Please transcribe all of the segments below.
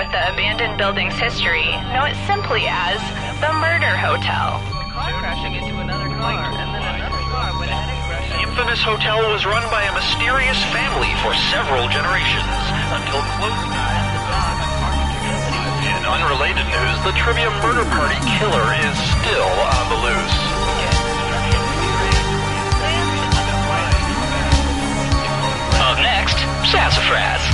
with the abandoned building's history know it simply as the Murder Hotel. The infamous hotel was run by a mysterious family for several generations until close. In unrelated news, the Trivia Murder Party killer is still on the loose. Up next, Sassafras.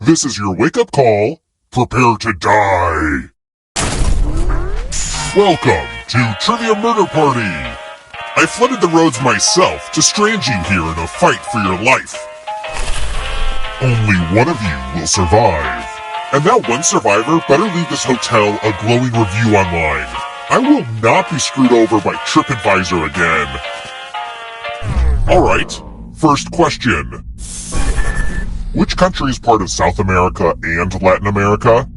This is your wake-up call. Prepare to die. Welcome to Trivia Murder Party. I flooded the roads myself to strand you here in a fight for your life. Only one of you will survive. And that one survivor better leave this hotel a glowing review online. I will not be screwed over by TripAdvisor again. Alright, first question. Which country is part of South America and Latin America?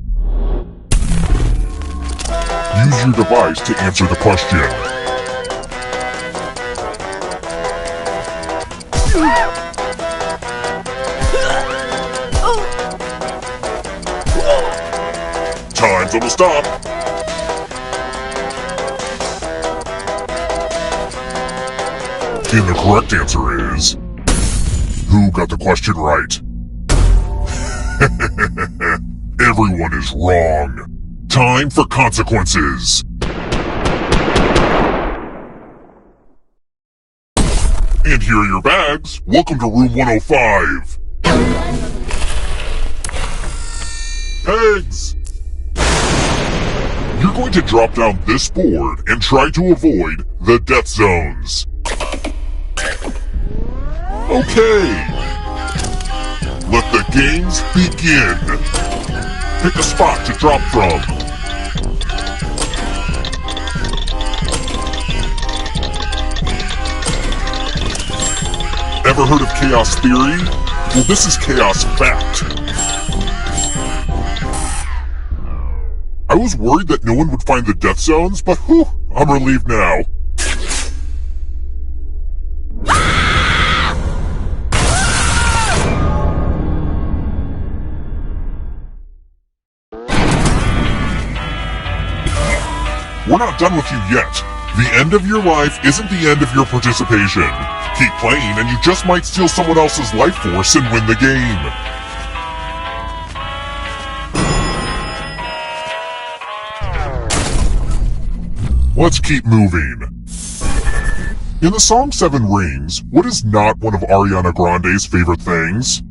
Use your device to answer the question. Time's almost up. And the correct answer is... Who got the question right? Everyone is wrong. Time for consequences. And here are your bags. Welcome to room 105. Eggs! You're going to drop down this board and try to avoid the death zones. Okay. Let the games begin. Pick a spot to drop from. Ever heard of chaos theory? Well, this is chaos fact. I was worried that no one would find the death zones, but whew, I'm relieved now. We're not done with you yet. The end of your life isn't the end of your participation. Keep playing and you just might steal someone else's life force and win the game. Let's keep moving. In the song Seven Rings, what is not one of Ariana Grande's favorite things?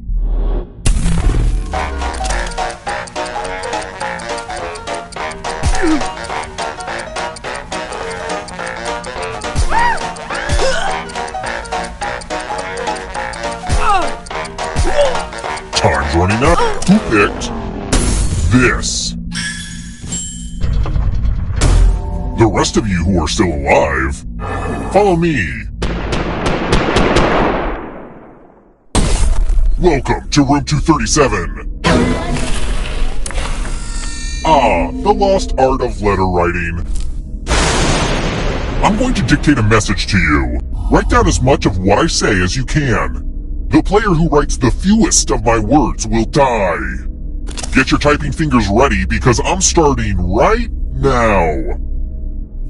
Time's running out. Who picked this? The rest of you who are still alive, follow me. Welcome to room 237. The lost art of letter writing. I'm going to dictate a message to you. Write down as much of what I say as you can. The player who writes the fewest of my words will die. Get your typing fingers ready because I'm starting right now.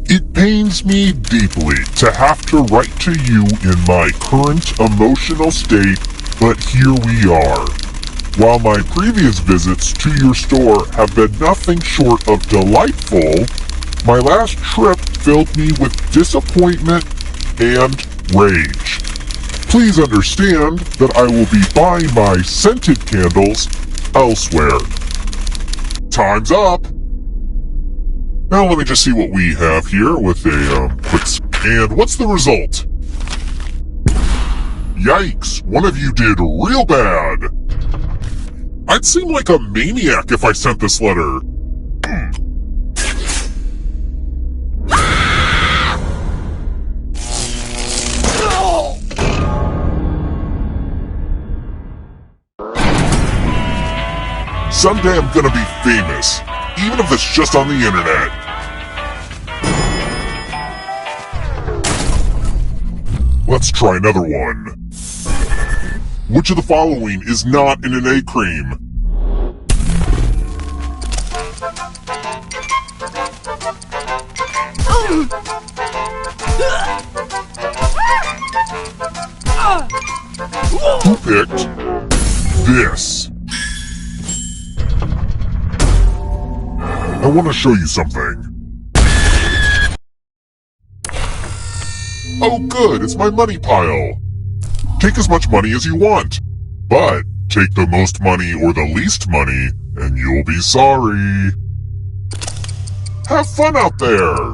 It pains me deeply to have to write to you in my current emotional state, but here we are. While my previous visits to your store have been nothing short of delightful, my last trip filled me with disappointment and rage. Please understand that I will be buying my scented candles elsewhere. Time's up! Now let me just see what we have here with a quick... And what's the result? Yikes, one of you did real bad. I'd seem like a maniac if I sent this letter. Someday I'm gonna be famous, even if it's just on the internet. Let's try another one. Which of the following is not in an egg cream? Who picked this? I want to show you something. Oh good, it's my money pile. Take as much money as you want, but take the most money or the least money, and you'll be sorry. Have fun out there!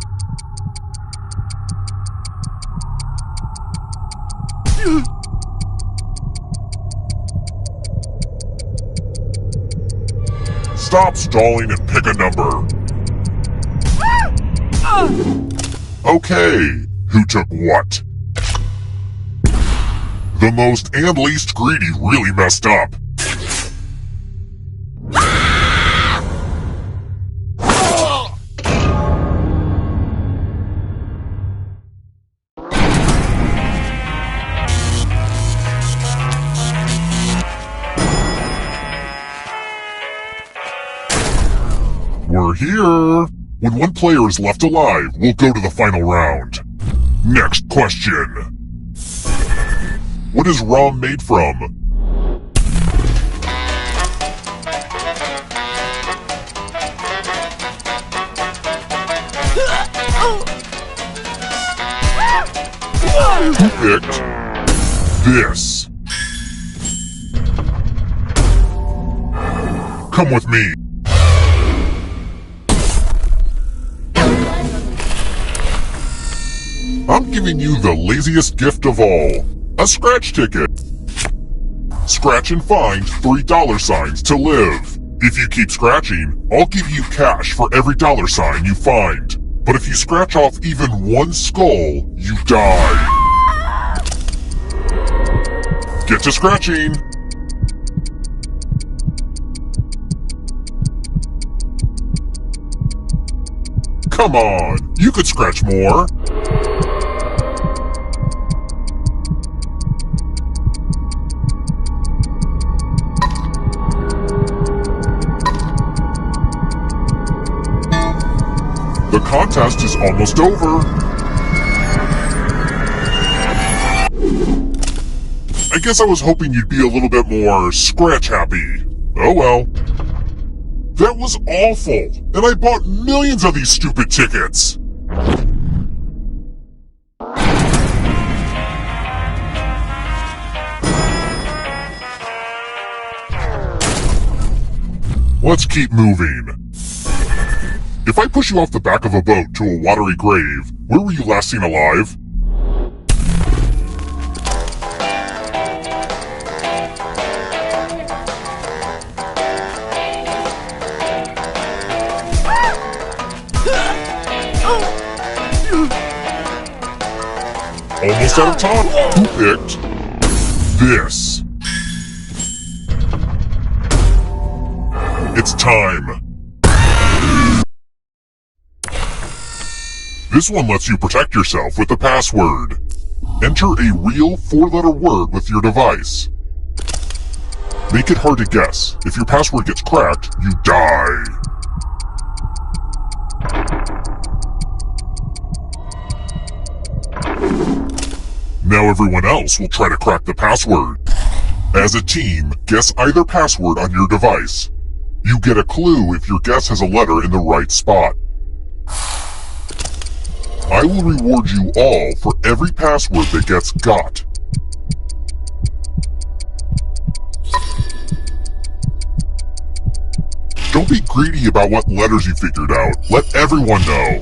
Stop stalling and pick a number. Okay, who took what? The most and least greedy really messed up. We're here! When one player is left alive, we'll go to the final round. Next question. What is rum made from? Who picked this? Come with me. I'm giving you the laziest gift of all. A scratch ticket. Scratch and find $3 to live. If you keep scratching, I'll give you cash for every $sign you find. But if you scratch off even one skull, you die. Get to scratching. Come on, you could scratch more. The contest is almost over. I guess I was hoping you'd be a little bit more scratch happy. Oh well. That was awful, and I bought millions of these stupid tickets. Let's keep moving. If I push you off the back of a boat to a watery grave, where were you last seen alive? Almost out of time. Who picked this? It's time. This one lets you protect yourself with the password. Enter a real 4-letter word with your device. Make it hard to guess. If your password gets cracked, you die. Now everyone else will try to crack the password. As a team, guess either password on your device. You get a clue if your guess has a letter in the right spot. I will reward you all for every password that gets got. Don't be greedy about what letters you figured out. Let everyone know.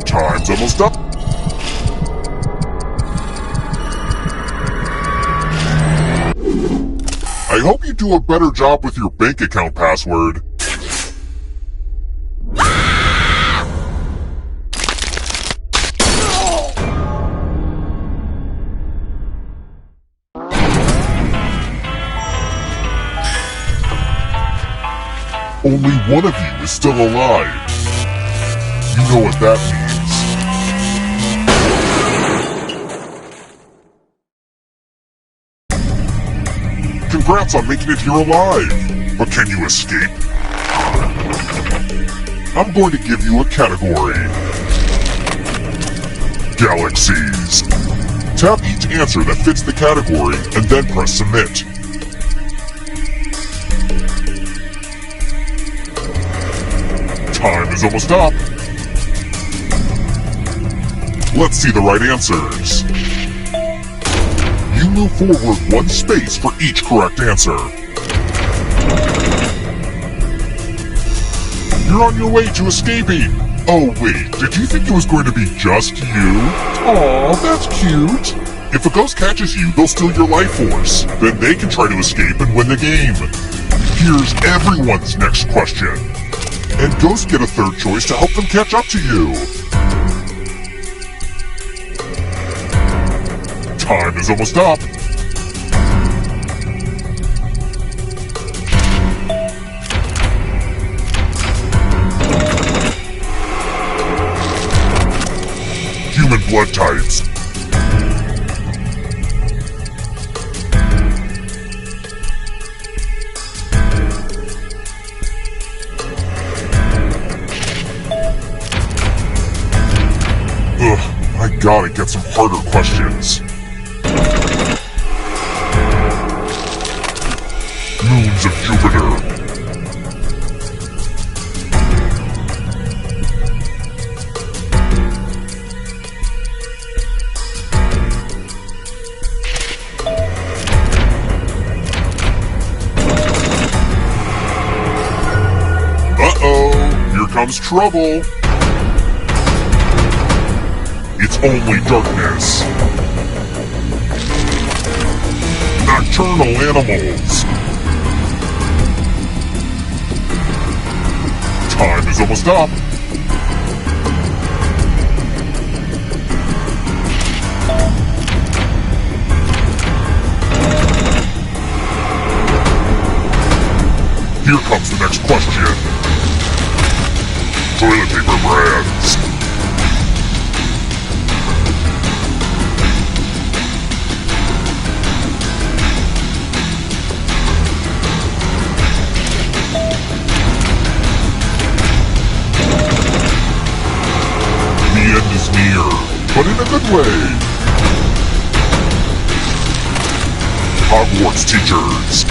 Time's almost up. I hope you do a better job with your bank account password. Only one of you is still alive. You know what that means. Congrats on making it here alive. But can you escape? I'm going to give you a category. Galaxies. Tap each answer that fits the category and then press submit. Time is almost up. Let's see the right answers. You move forward one space for each correct answer. You're on your way to escaping. Oh wait, did you think it was going to be just you? Aw, that's cute. If a ghost catches you, they'll steal your life force. Then they can try to escape and win the game. Here's everyone's next question. And ghosts get a third choice to help them catch up to you. Time is almost up. Human blood types. Ugh, I gotta get some harder questions. Moons of Jupiter. Uh-oh, here comes trouble. It's only darkness. Nocturnal animals. Time is almost up. Here comes the next question. Toilet paper brands. The end is near, but in a good way. Hogwarts teachers.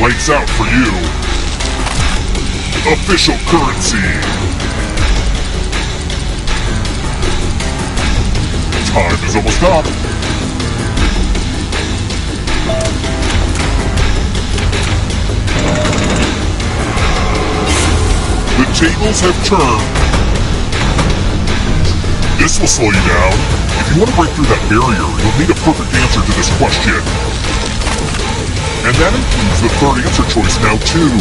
Lights out for you. Official currency. Time is almost up. The tables have turned. This will slow you down. If you want to break through that barrier, you'll need a perfect answer to this question. And that includes the third answer choice now too.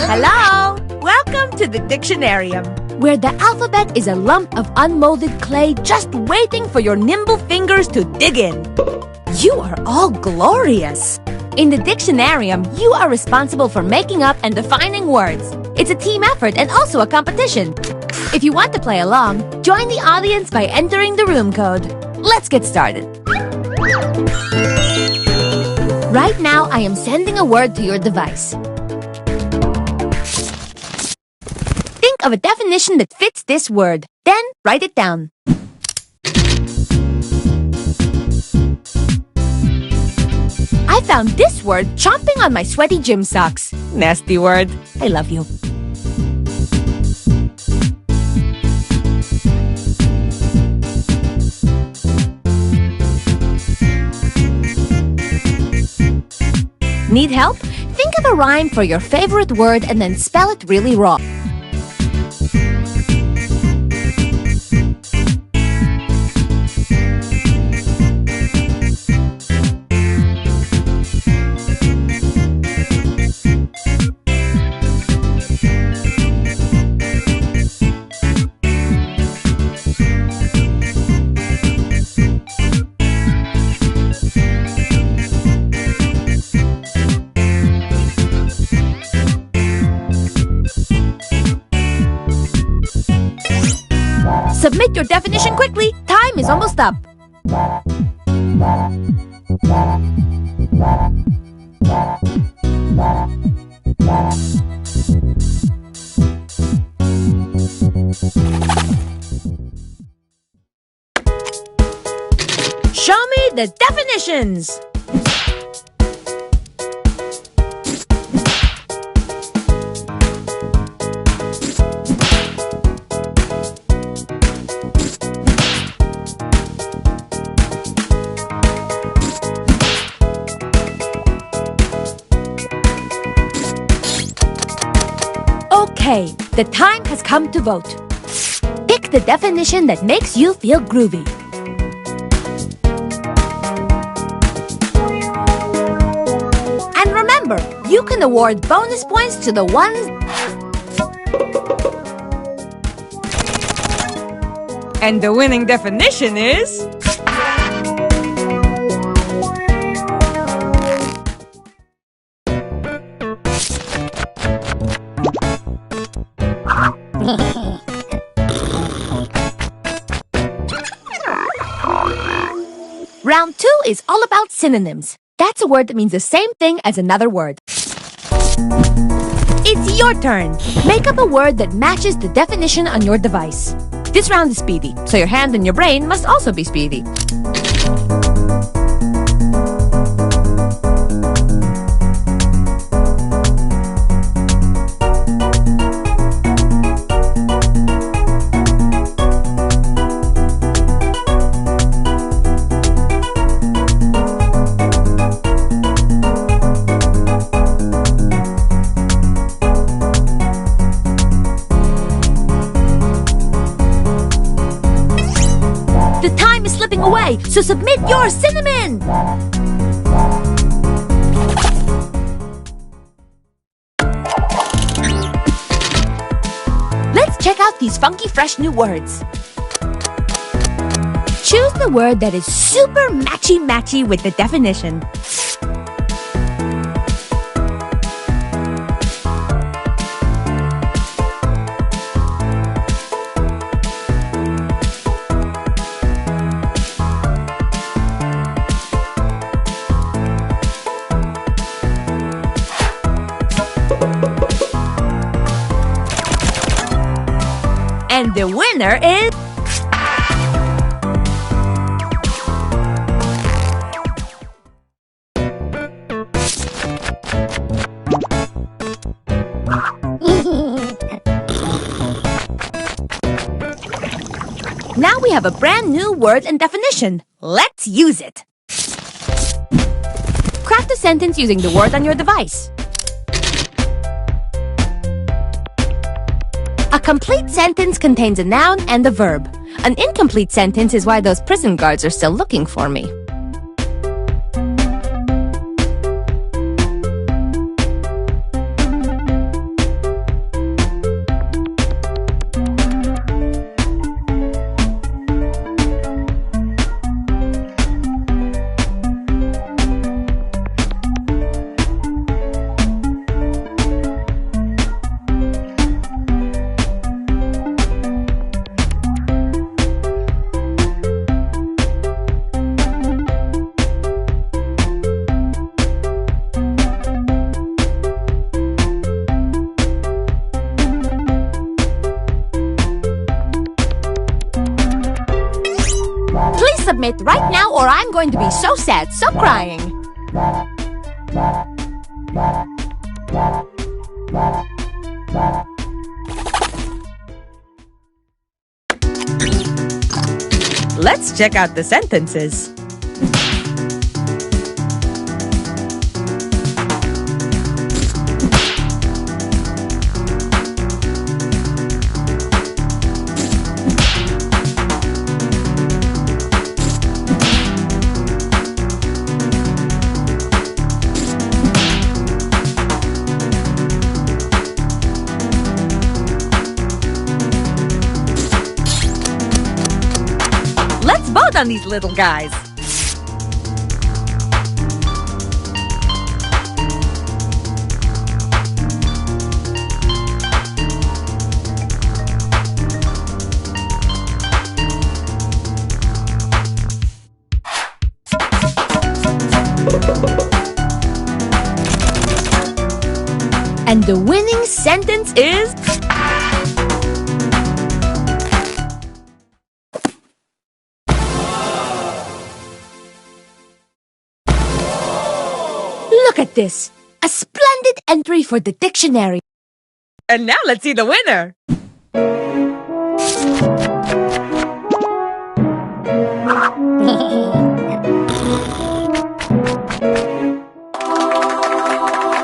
Hello! Welcome to the Dictionarium, where the alphabet is a lump of unmolded clay just waiting for your nimble fingers to dig in. You are all glorious! In the Dictionarium, you are responsible for making up and defining words. It's a team effort and also a competition. If you want to play along, join the audience by entering the room code. Let's get started. Right now, I am sending a word to your device. Think of a definition that fits this word, then write it down. I found this word chomping on my sweaty gym socks. Nasty word. I love you. Need help? Think of a rhyme for your favorite word and then spell it really raw. Submit your definition quickly. Time is almost up. Show me the definitions. Okay, the time has come to vote. Pick the definition that makes you feel groovy. And remember, you can award bonus points to the ones... And the winning definition is... Round 2 is all about synonyms. That's a word that means the same thing as another word. It's your turn. Make up a word that matches the definition on your device. This round is speedy, so your hand and your brain must also be speedy. The time is slipping away, so submit your cinnamon! Let's check out these funky, fresh new words. choose the word that is super matchy-matchy with the definition. And the winner is... Now we have a brand new word and definition. Let's use it. Craft a sentence using the word on your device. A complete sentence contains a noun and a verb. An incomplete sentence is why those prison guards are still looking for me. Submit right now or I'm going to be so sad, so crying. Let's check out the sentences. Let's vote on these little guys. And the winning sentence is... Look at this! A splendid entry for the dictionary. And now let's see the winner!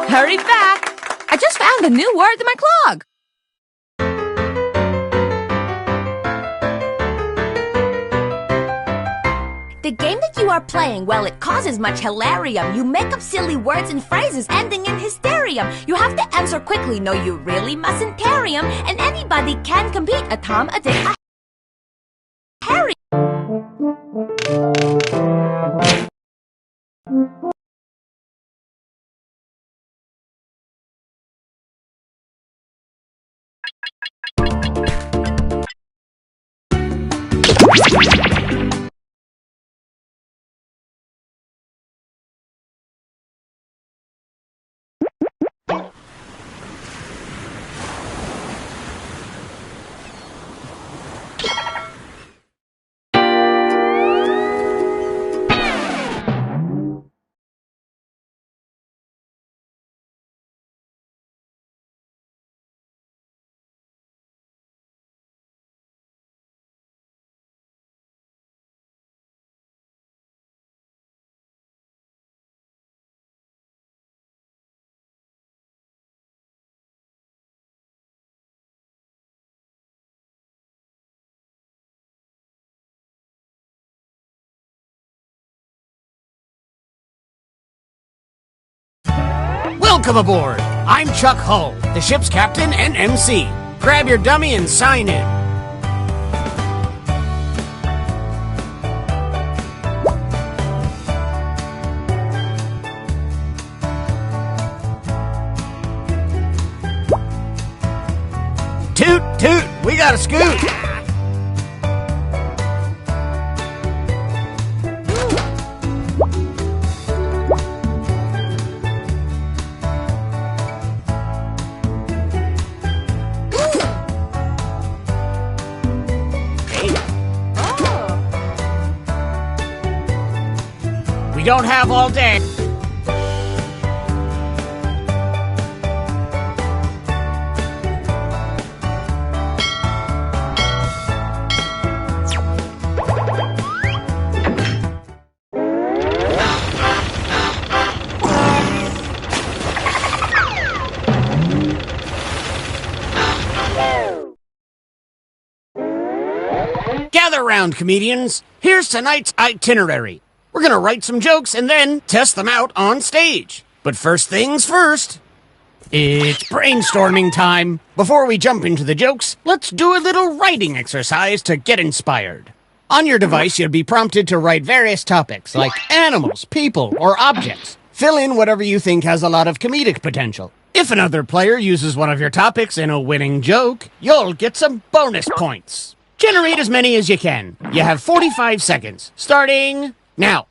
Hurry back! I just found a new word in my clog! The game that you are playing, well, it causes much hilarium. You make up silly words and phrases ending in hysterium. You have to answer quickly, no, you really mustn't carry 'em. And anybody can compete, a Tom, a Dick, a Harry. Welcome aboard! I'm Chuck Hull, the ship's captain and MC. Grab your dummy and sign in. gotta scoot. We don't have all day. Gather round, comedians. Here's tonight's itinerary. We're gonna write some jokes and then test them out on stage. But first things first, it's brainstorming time. Before we jump into the jokes, let's do a little writing exercise to get inspired. On your device, you'll be prompted to write various topics like animals, people, or objects. Fill in whatever you think has a lot of comedic potential. If another player uses one of your topics in a winning joke, you'll get some bonus points. Generate as many as you can. You have 45 seconds, starting now.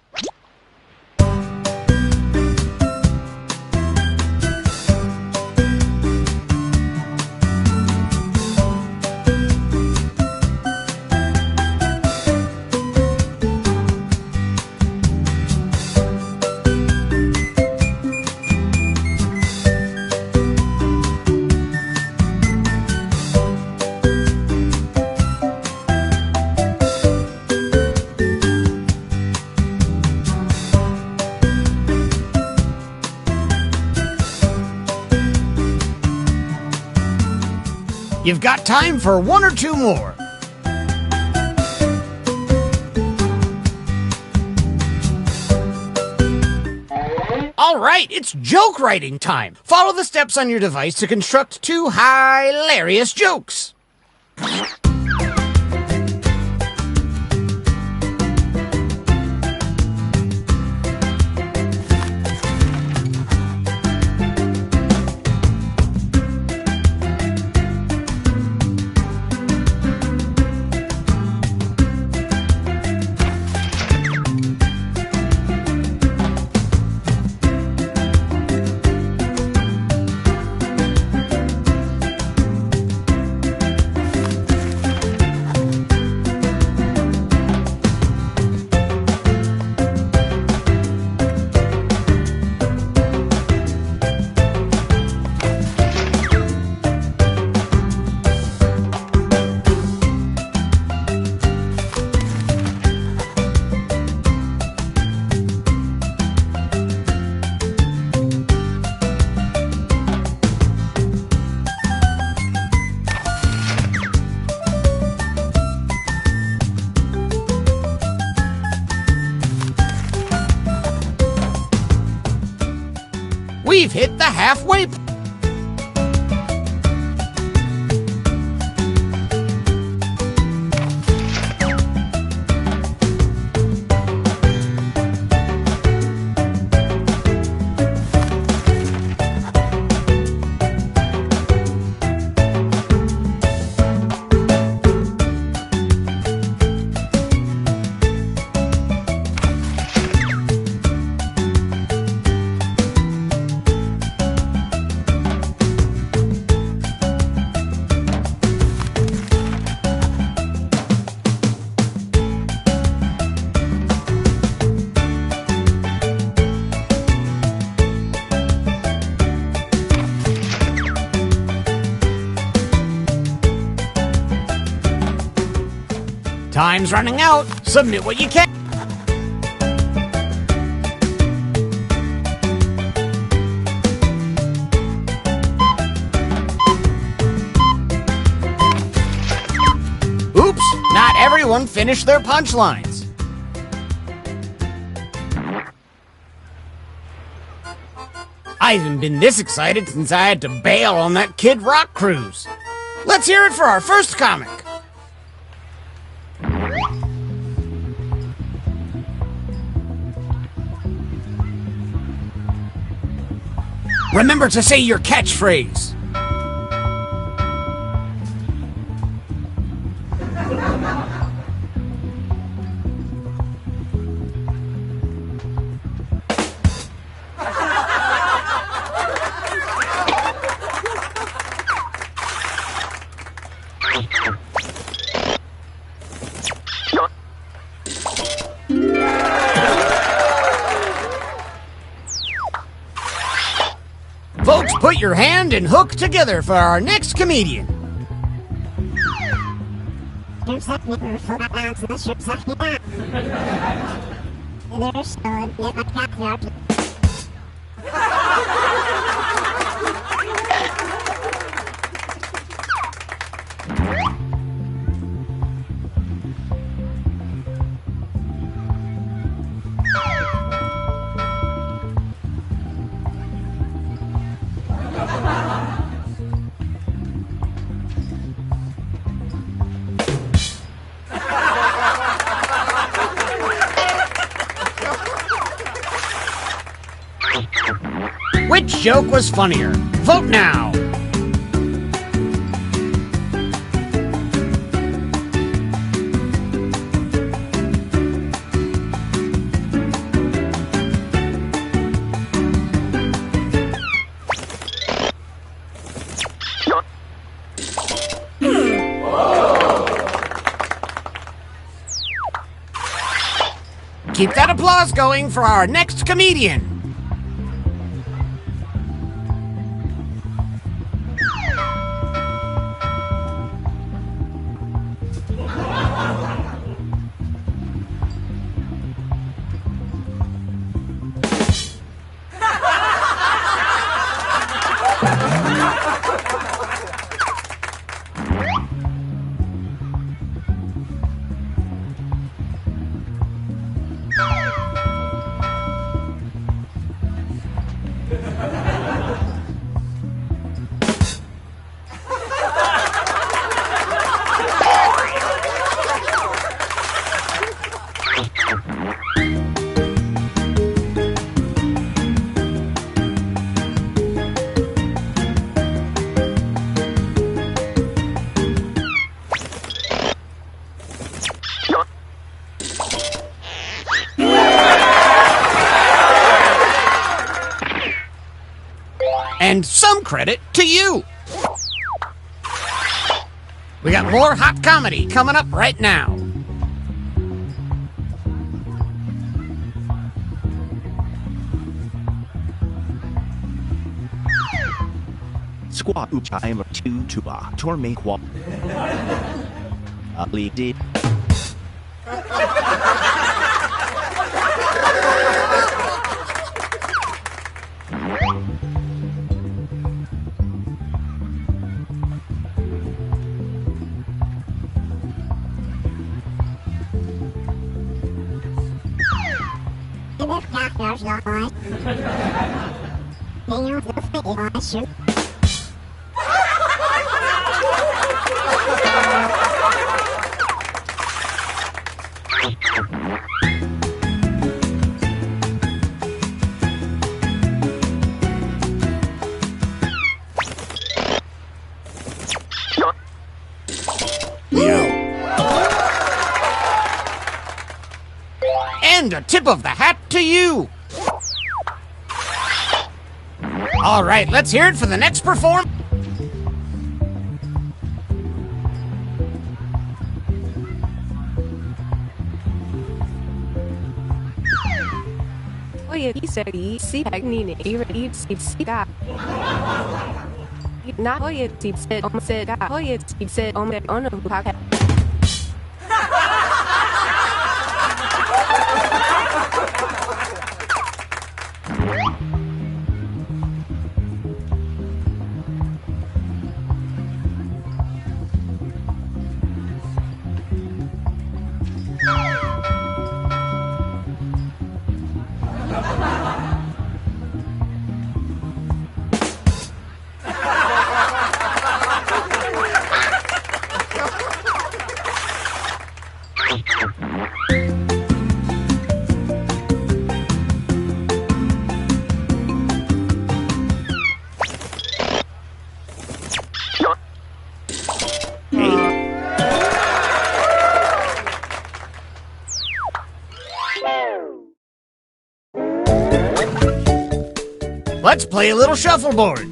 You've got time for one or two more. All right, it's joke writing time. Follow the steps on your device to construct two hilarious jokes. We've hit the halfway point. Time's running out. Submit what you can. Oops, not everyone finished their punchlines. I haven't been this excited since I had to bail on that Kid Rock cruise. Let's hear it for our first comic. Remember to say your catchphrase. Put your hand and hook together for our next comedian. Which joke was funnier? Vote now! Keep that applause going for our next comedian. And some credit to you. We got more hot comedy coming up right now. Squat uchime two tuba tor make wall. Ugly did. And a tip of the hat to you. All right, let's hear it for the next perform. Oye, si pagnini eat sika. Na oye said oye said on the pocket. Let's play a little shuffleboard.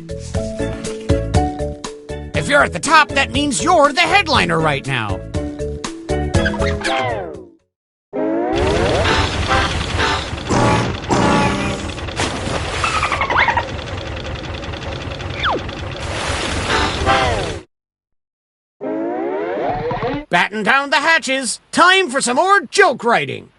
If you're at the top, that means you're the headliner right now. Batten down the hatches. Time for some more joke writing.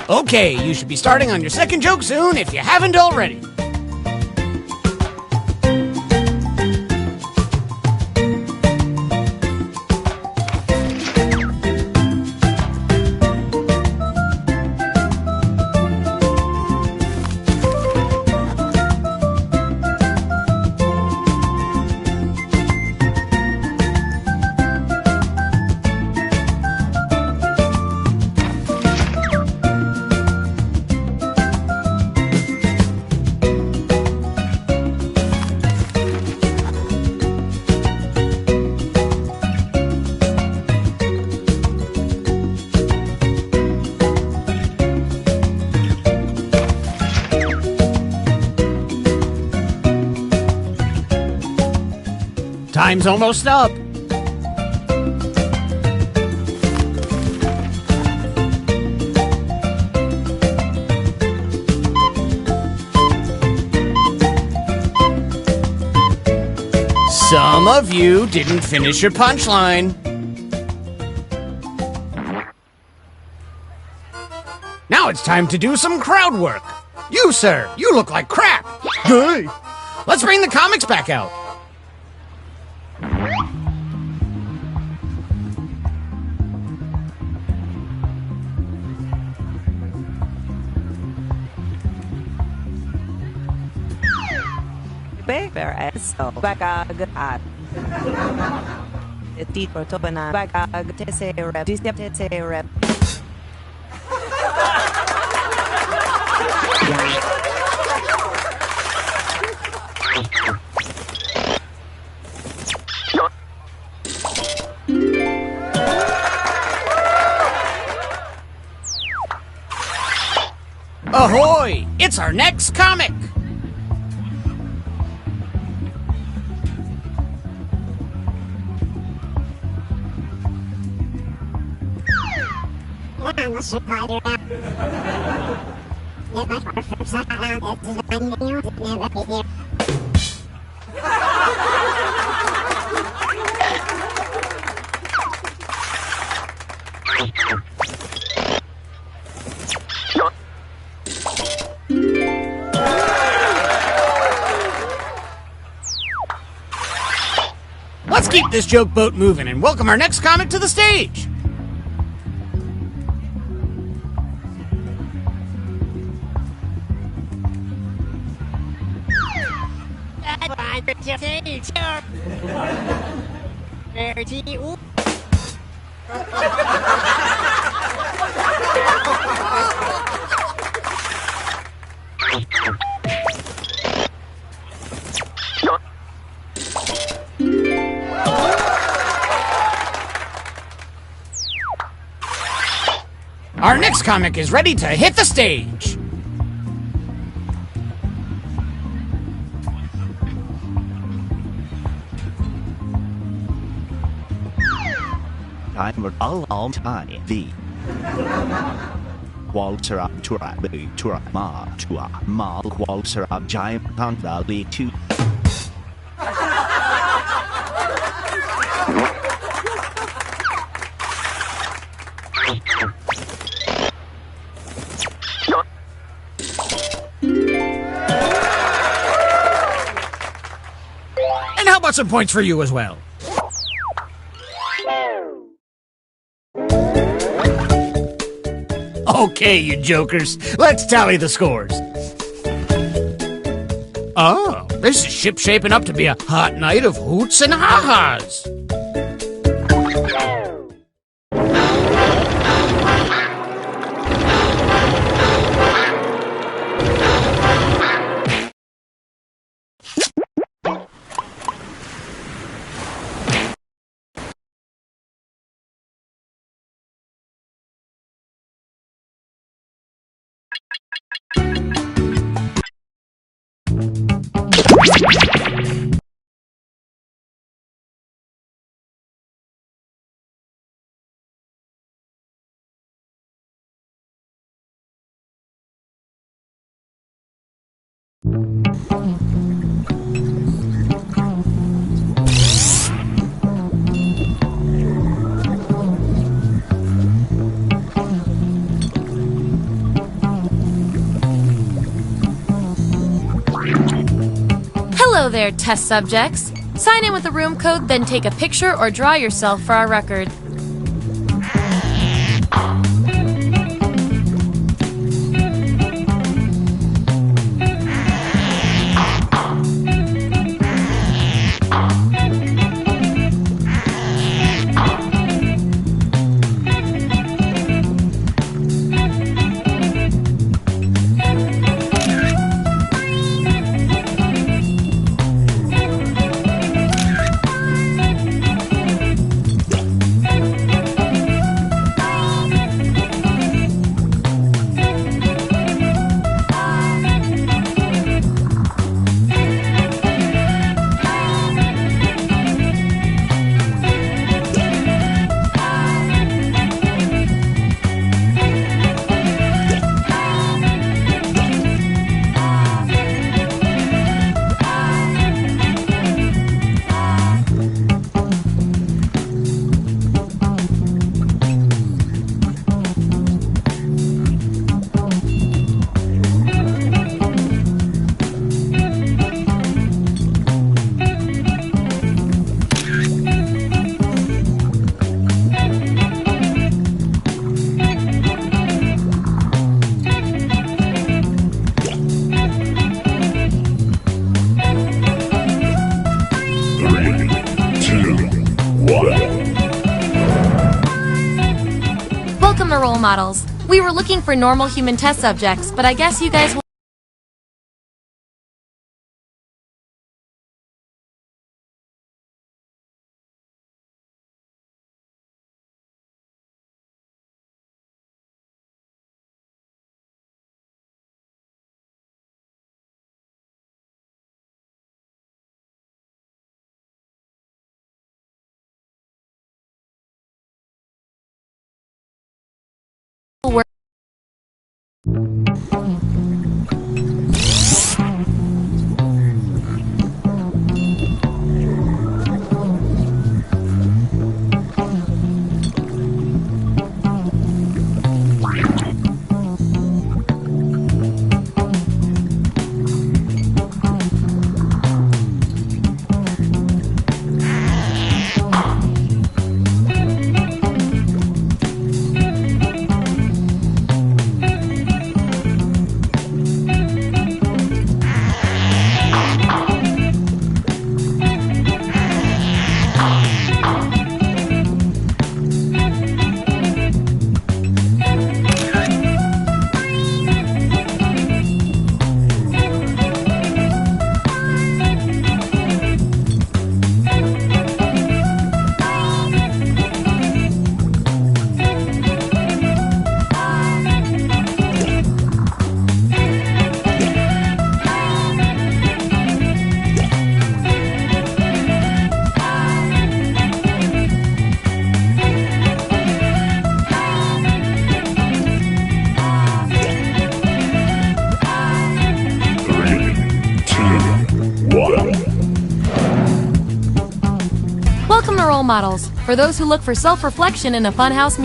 Okay, you should be starting on your second joke soon if you haven't already. Time's almost up. Some of you didn't finish your punchline. Now it's time to do some crowd work. You, sir, you look like crap. Hey, let's bring the comics back out. Paper so bagag at tipo to na bagag tese rep tese rep. Ahoy! It's our next comic! Let's keep this joke boat moving and welcome our next comic to the stage. Our next comic is ready to hit the stage. I'm a long time. The Walter up to ma Walter up giant valley to about some points for you as well? Okay, you jokers, let's tally the scores. Oh, this is shaping up to be a hot night of hoots and ha-has. Hello there, test subjects. Sign in with the room code, then take a picture or draw yourself for our record. Welcome to Role Models. We were looking for normal human test subjects, but I guess you guys will. Welcome to Role Models, for those who look for self-reflection in a funhouse.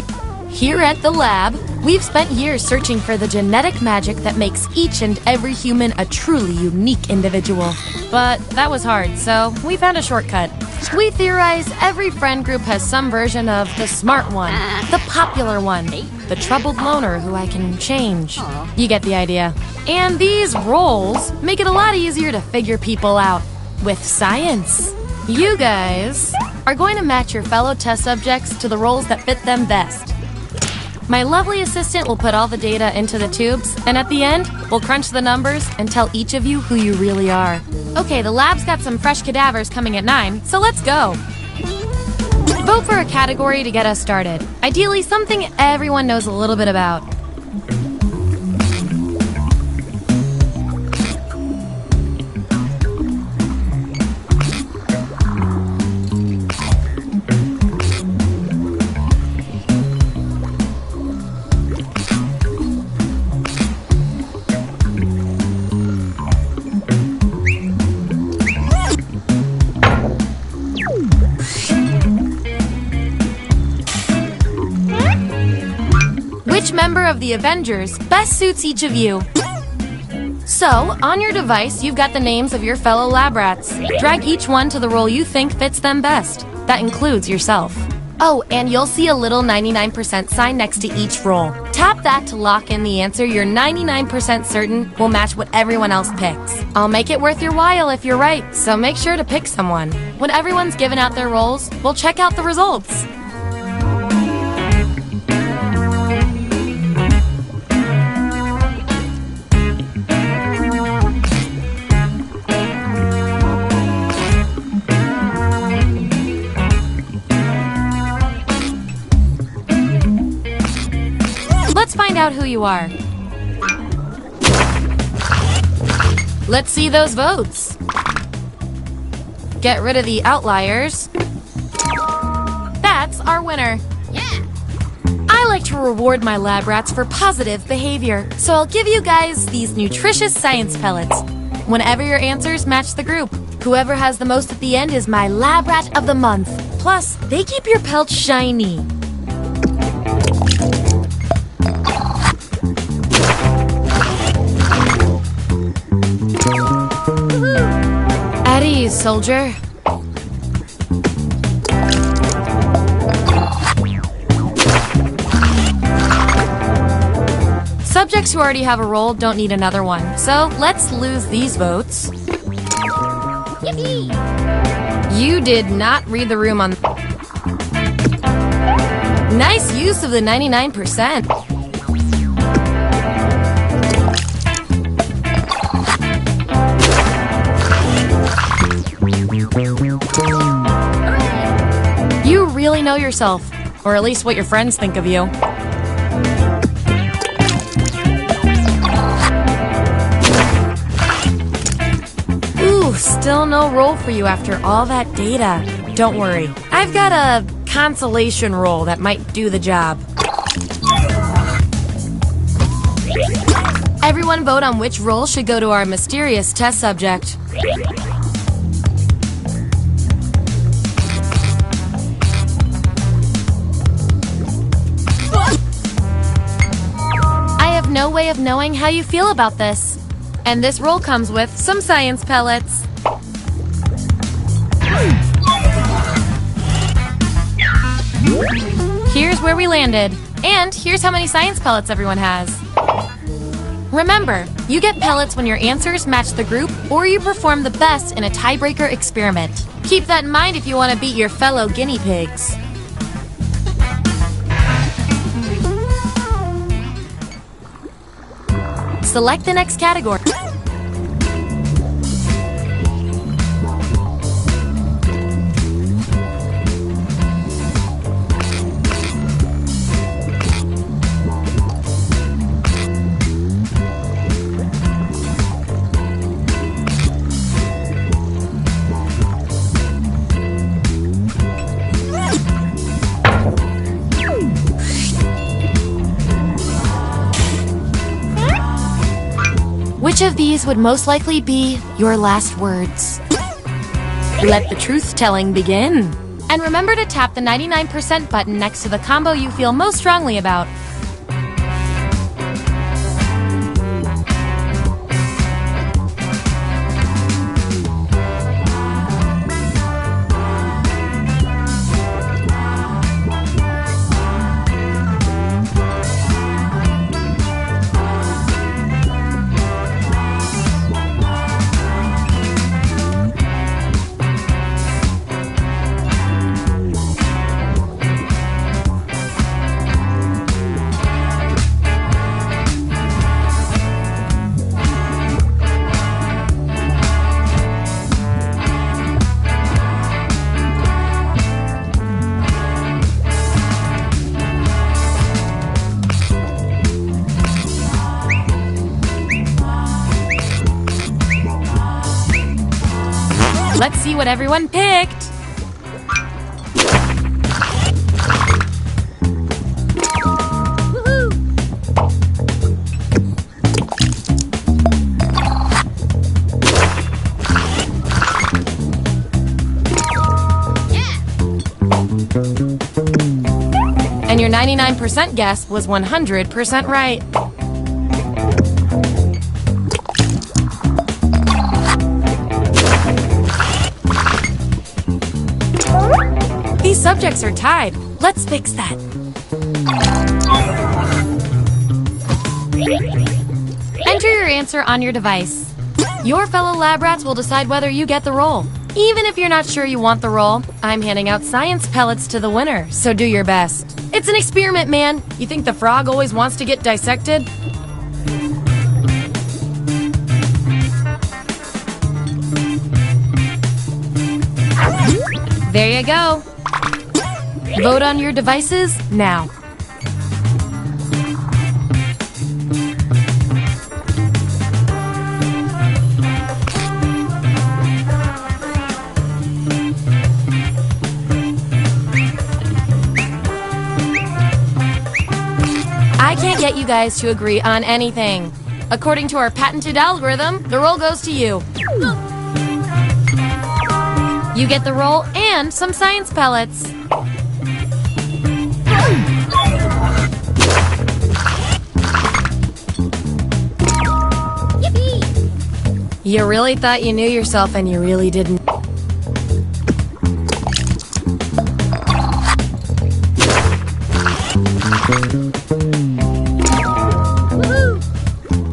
Here at the lab, We've spent years searching for the genetic magic that makes each and every human a truly unique individual. But that was hard, so we found a shortcut. We theorize every friend group has some version of the smart one, the popular one, the troubled loner who I can change. You get the idea. And these roles make it a lot easier to figure people out with science. You guys are going to match your fellow test subjects to the roles that fit them best. My lovely assistant will put all the data into the tubes, and at the end, we'll crunch the numbers and tell each of you who you really are. Okay, the lab's got some fresh cadavers coming at 9, so let's go. Vote for a category to get us started. Ideally, something everyone knows a little bit about. Which member of the Avengers best suits each of you? So, on your device, you've got the names of your fellow lab rats. Drag each one to the role you think fits them best. That includes yourself. Oh, and you'll see a little 99% sign next to each role. Tap that to lock in the answer you're 99% certain will match what everyone else picks. I'll make it worth your while if you're right, so make sure to pick someone. When everyone's given out their roles, we'll check out the results. Let's find out who you are. Let's see those votes. Get rid of the outliers. That's our winner. Yeah. I like to reward my lab rats for positive behavior, so I'll give you guys these nutritious science pellets whenever your answers match the group. Whoever has the most at the end is my lab rat of the month. Plus, they keep your pelts shiny. At ease, soldier. Subjects who already have a role don't need another one, so let's lose these votes. Yippee! You did not read the room on... Nice use of the 99%. You really know yourself, or at least what your friends think of you. Ooh, still no role for you after all that data. Don't worry, I've got a consolation role that might do the job. Everyone vote on which role should go to our mysterious test subject. No way of knowing how you feel about this. And this roll comes with some science pellets. Here's where we landed. And here's how many science pellets everyone has. Remember, you get pellets when your answers match the group or you perform the best in a tiebreaker experiment. Keep that in mind if you want to beat your fellow guinea pigs. Select the next category. Which of these would most likely be your last words? Let the truth-telling begin. And remember to tap the 99% button next to the combo you feel most strongly about. Let's see what everyone picked. And your 99% guess was 100% right. These subjects are tied. Let's fix that. Enter your answer on your device. Your fellow lab rats will decide whether you get the role. Even if you're not sure you want the role, I'm handing out science pellets to the winner, so do your best. It's an experiment, man. You think the frog always wants to get dissected? There you go. Vote on your devices now. I can't get you guys to agree on anything. According to our patented algorithm, the role goes to you. You get the role and some science pellets. You really thought you knew yourself and you really didn't.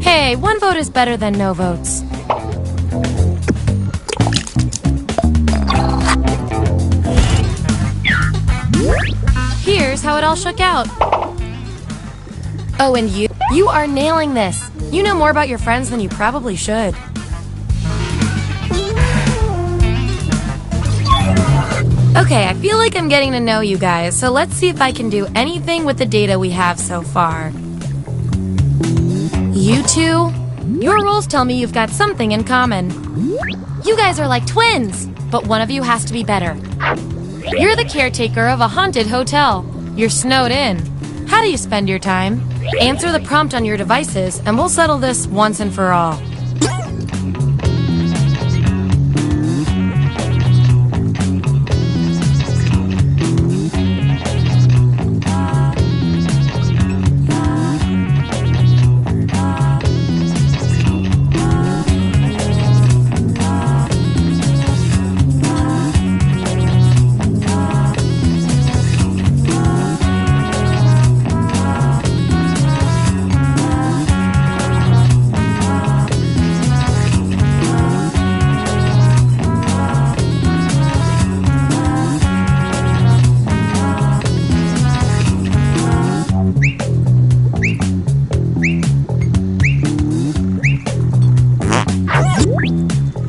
Hey, one vote is better than no votes. Here's how it all shook out. Oh, and you are nailing this. You know more about your friends than you probably should. Okay, I feel like I'm getting to know you guys, so let's see if I can do anything with the data we have so far. You two, your roles tell me you've got something in common. You guys are like twins, but one of you has to be better. You're the caretaker of a haunted hotel. You're snowed in. How do you spend your time? Answer the prompt on your devices, and we'll settle this once and for all.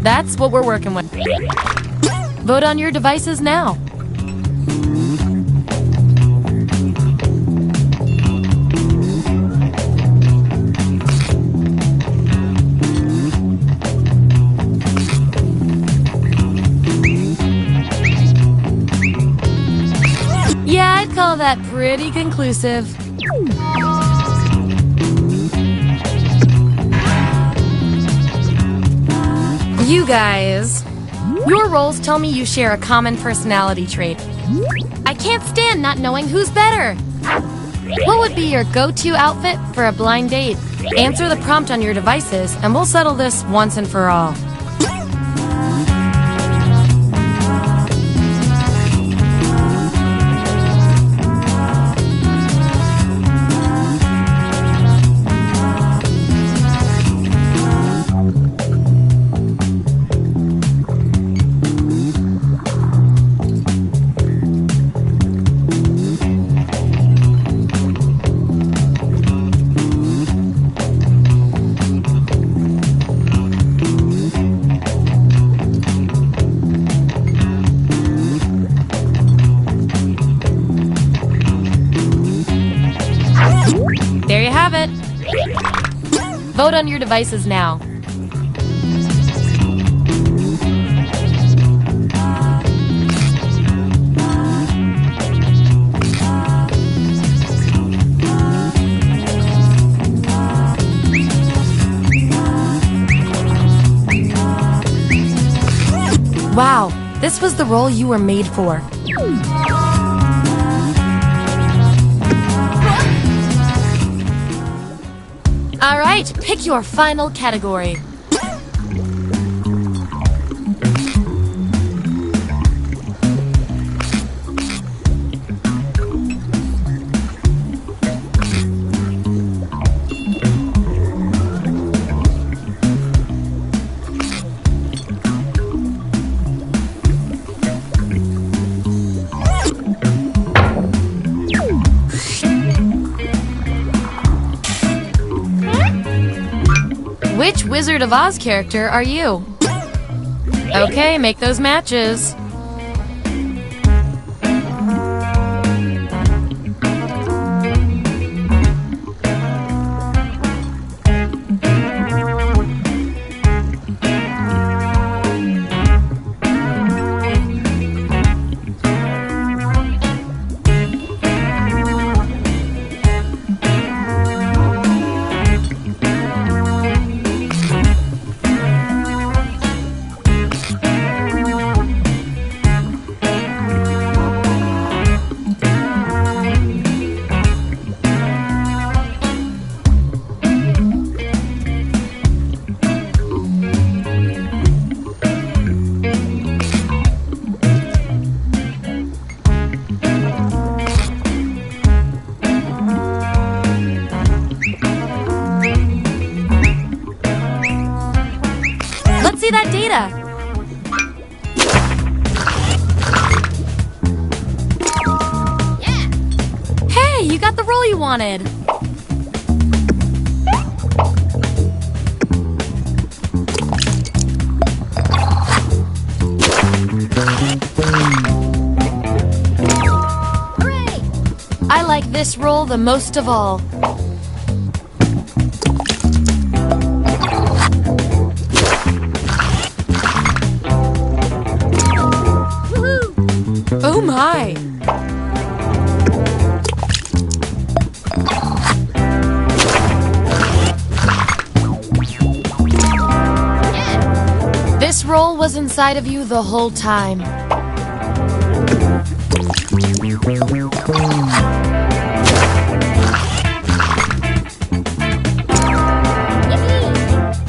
That's what we're working with. Vote on your devices now. Yeah, I'd call that pretty conclusive. You guys, your roles tell me you share a common personality trait. I can't stand not knowing who's better. What would be your go-to outfit for a blind date? Answer the prompt on your devices, and we'll settle this once and for all. There you have it. Vote on your devices now. Wow, this was the role you were made for. All right, pick your final category. Which Wizard of Oz character are you? Okay, make those matches. Let's see that data. Hey, you got the role you wanted. Hooray! I like this role the most of all. Oh my! This role was inside of you the whole time.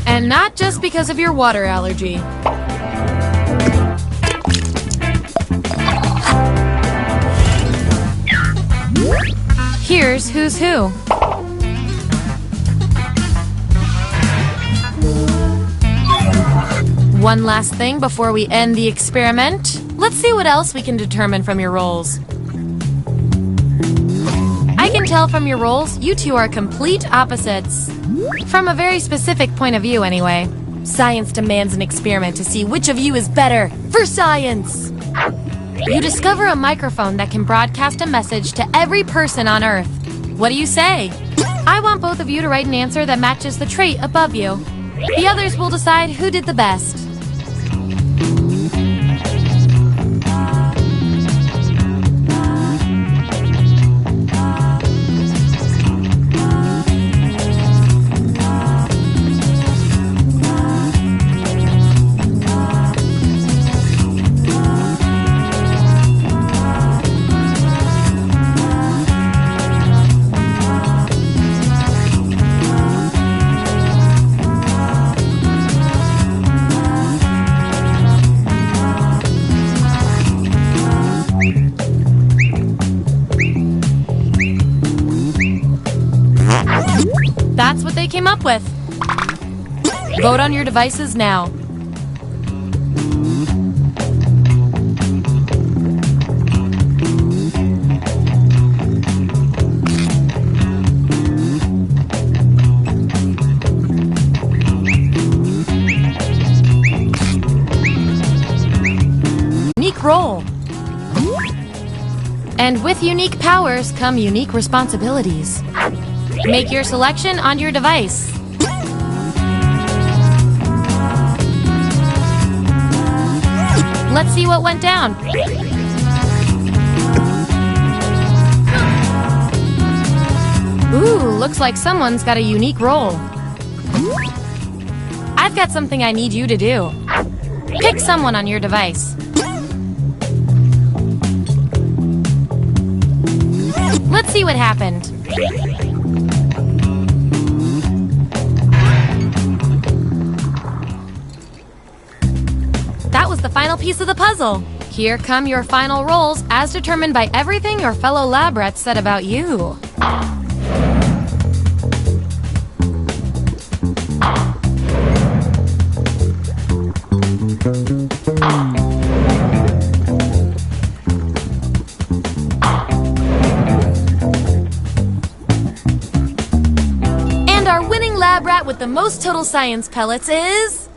And not just because of your water allergy. Here's who's who. One last thing before we end the experiment. Let's see what else we can determine from your roles. I can tell from your roles you two are complete opposites. From a very specific point of view, anyway. Science demands an experiment to see which of you is better. For science! You discover a microphone that can broadcast a message to every person on Earth. What do you say? I want both of you to write an answer that matches the trait above you. The others will decide who did the best. That's what they came up with. Vote on your devices now. Unique role. And with unique powers come unique responsibilities. Make your selection on your device. Let's see what went down. Ooh, looks like someone's got a unique role. I've got something I need you to do. Pick someone on your device. Let's see what happened. That was the final piece of the puzzle. Here come your final rolls as determined by everything your fellow lab rats said about you. And our winning lab rat with the most total science pellets is...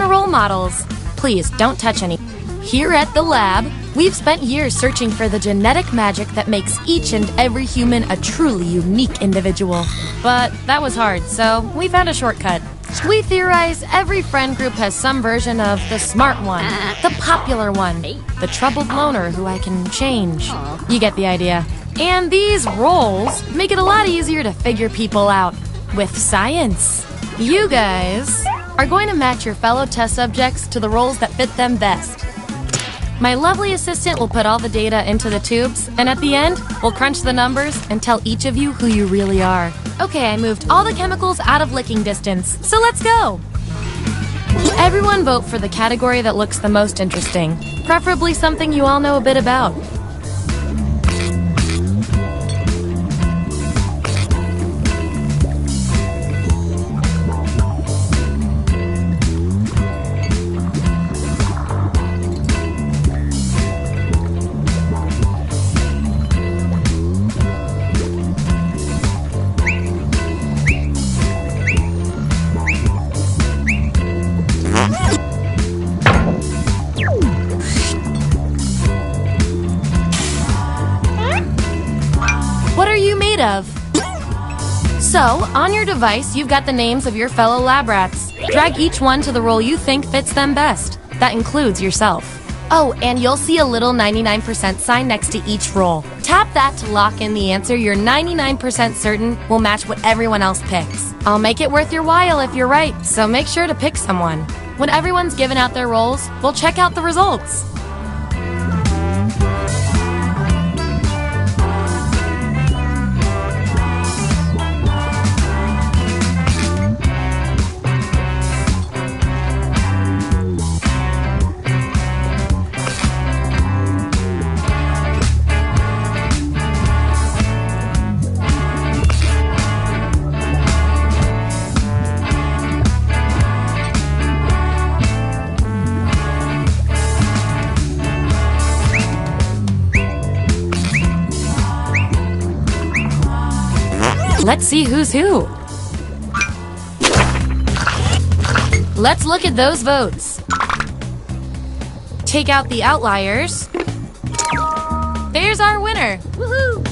role models. Please don't touch any. Here at the lab, we've spent years searching for the genetic magic that makes each and every human a truly unique individual. But that was hard, so we found a shortcut. We theorize every friend group has some version of the smart one, the popular one, the troubled loner who I can change. You get the idea. And these roles make it a lot easier to figure people out with science. You guys are going to match your fellow test subjects to the roles that fit them best. My lovely assistant will put all the data into the tubes, and at the end, we'll crunch the numbers and tell each of you who you really are. Okay, I moved all the chemicals out of licking distance, so let's go! Everyone vote for the category that looks the most interesting, preferably something you all know a bit about. What are you made of? So, on your device, you've got the names of your fellow lab rats. Drag each one to the role you think fits them best. That includes yourself. Oh, and you'll see a little 99% sign next to each role. Tap that to lock in the answer you're 99% certain will match what everyone else picks. I'll make it worth your while if you're right, so make sure to pick someone. When everyone's given out their roles, we'll check out the results. Let's see who's who. Let's look at those votes. Take out the outliers. There's our winner. Woohoo!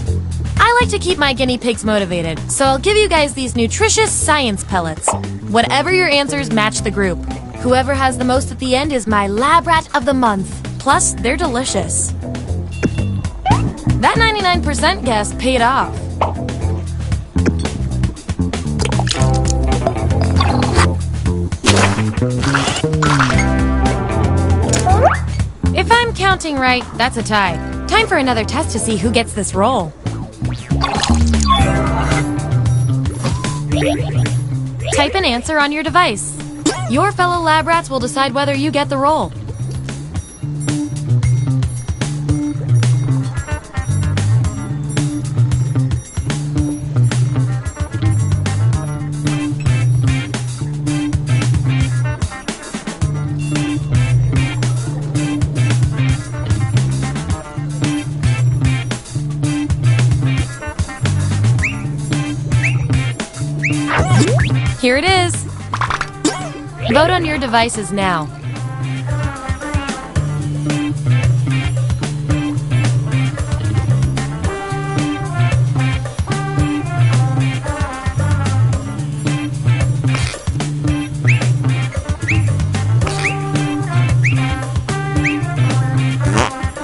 I like to keep my guinea pigs motivated, so I'll give you guys these nutritious science pellets. Whatever your answers match the group. Whoever has the most at the end is my lab rat of the month. Plus, they're delicious. That 99% guess paid off. If I'm counting right, that's a tie. Time for another test to see who gets this role. Type an answer on your device. Your fellow lab rats will decide whether you get the role. Here it is. Vote on your devices now.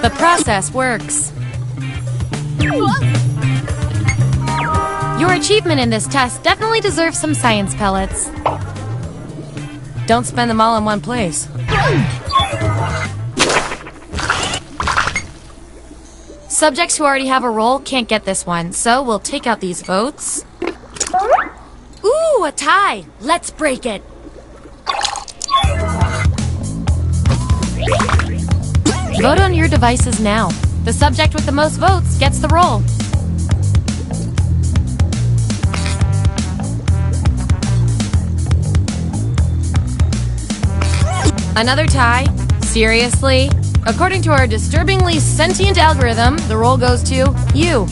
The process works. Your achievement in this test definitely deserves some science pellets. Don't spend them all in one place. Subjects who already have a role can't get this one, so we'll take out these votes. Ooh, a tie! Let's break it! Vote on your devices now. The subject with the most votes gets the role. Another tie? Seriously? According to our disturbingly sentient algorithm, the role goes to you.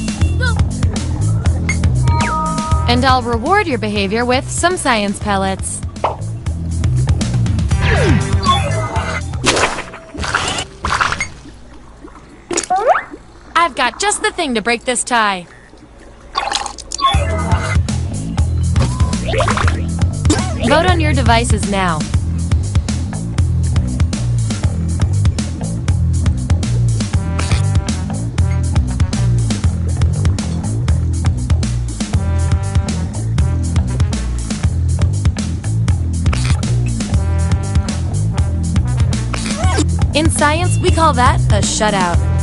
And I'll reward your behavior with some science pellets. I've got just the thing to break this tie. Vote on your devices now. In science, we call that a shutout.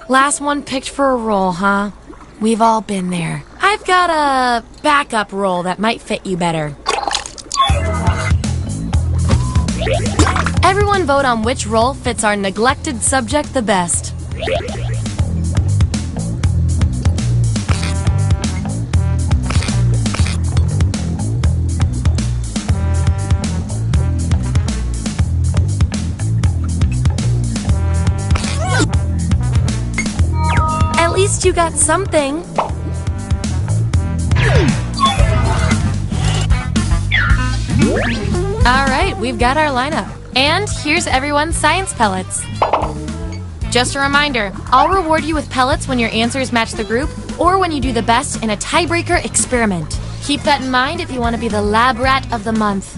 Last one picked for a role, huh? We've all been there. I've got a backup role that might fit you better. Everyone vote on which role fits our neglected subject the best. At least you got something. All right, we've got our lineup. And here's everyone's science pellets. Just a reminder, I'll reward you with pellets when your answers match the group or when you do the best in a tiebreaker experiment. Keep that in mind if you want to be the lab rat of the month.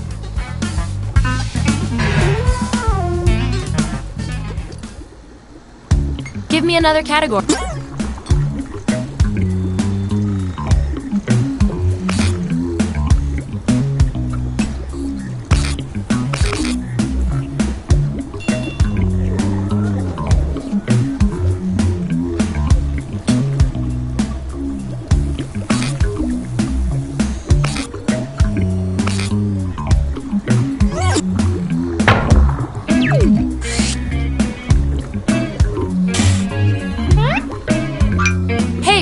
Give me another category.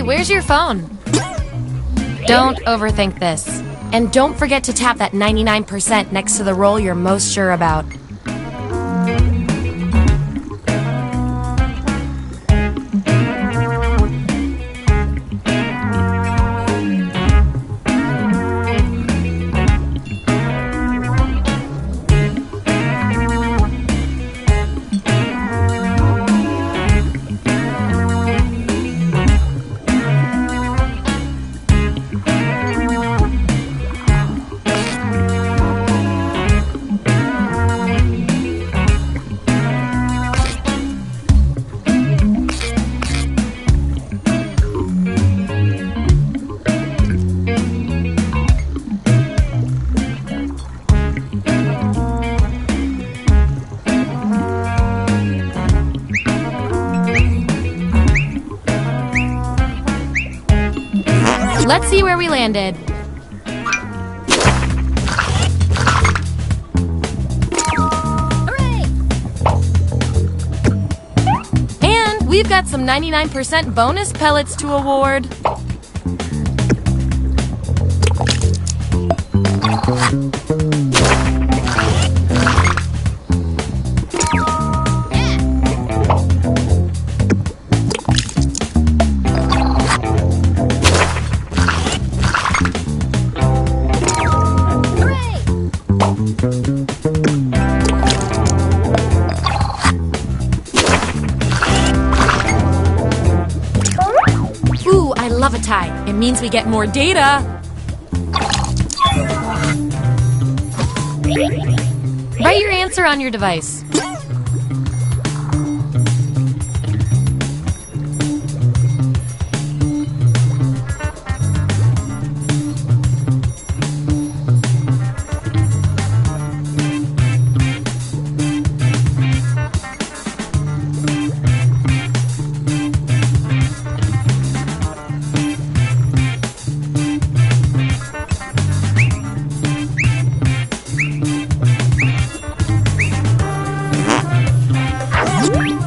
Where's your phone? Don't overthink this. And don't forget to tap that 99% next to the role you're most sure about. Let's see where we landed. Hooray! And we've got some 99% bonus pellets to award. Ooh, I love a tie. It means we get more data. Write your answer on your device.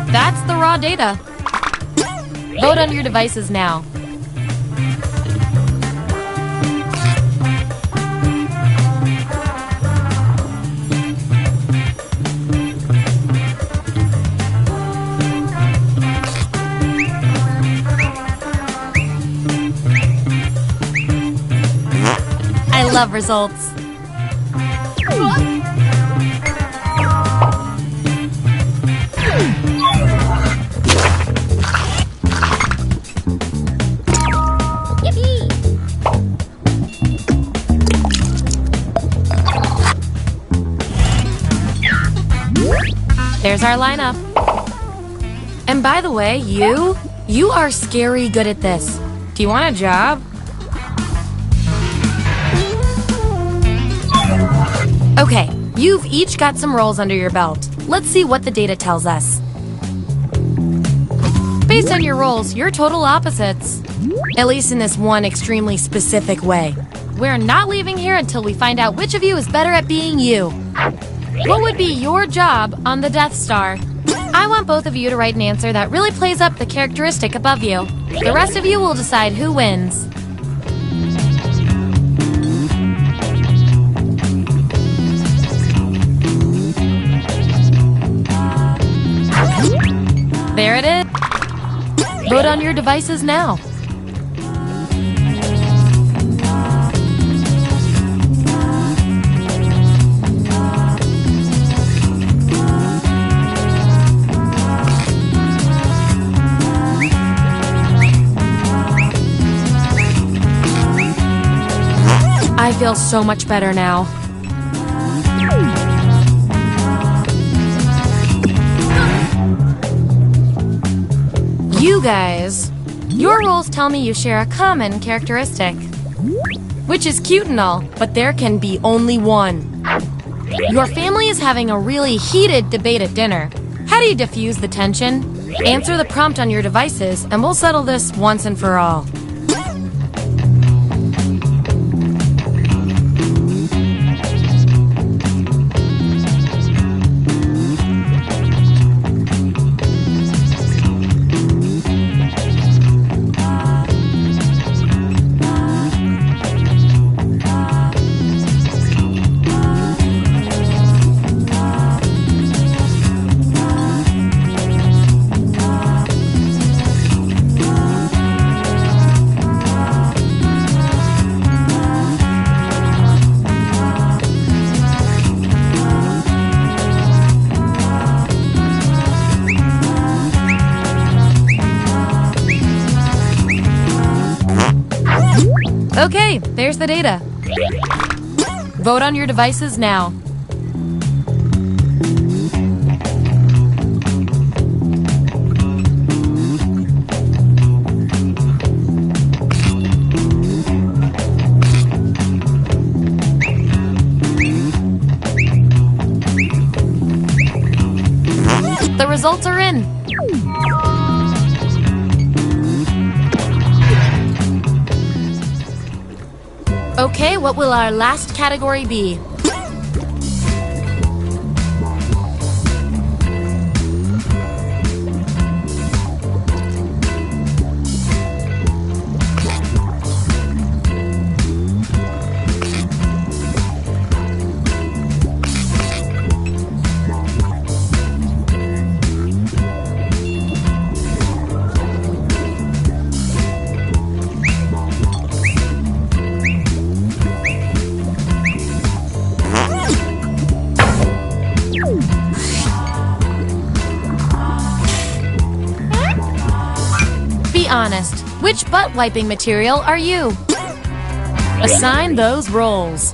That's the raw data. Vote on your devices now. I love results. There's our lineup. And by the way, you are scary good at this. Do you want a job? Okay, you've each got some roles under your belt. Let's see what the data tells us. Based on your roles, you're total opposites. At least in this one extremely specific way. We're not leaving here until we find out which of you is better at being you. What would be your job on the Death Star? I want both of you to write an answer that really plays up the characteristic above you. The rest of you will decide who wins. There it is. Vote on your devices now. I feel so much better now. You guys, your roles tell me you share a common characteristic. Which is cute and all, but there can be only one. Your family is having a really heated debate at dinner. How do you diffuse the tension? Answer the prompt on your devices, and we'll settle this once and for all. Okay, there's the data. Vote on your devices now. The results are in. Okay, what will our last category be? Be honest, which butt-wiping material are you? Assign those roles.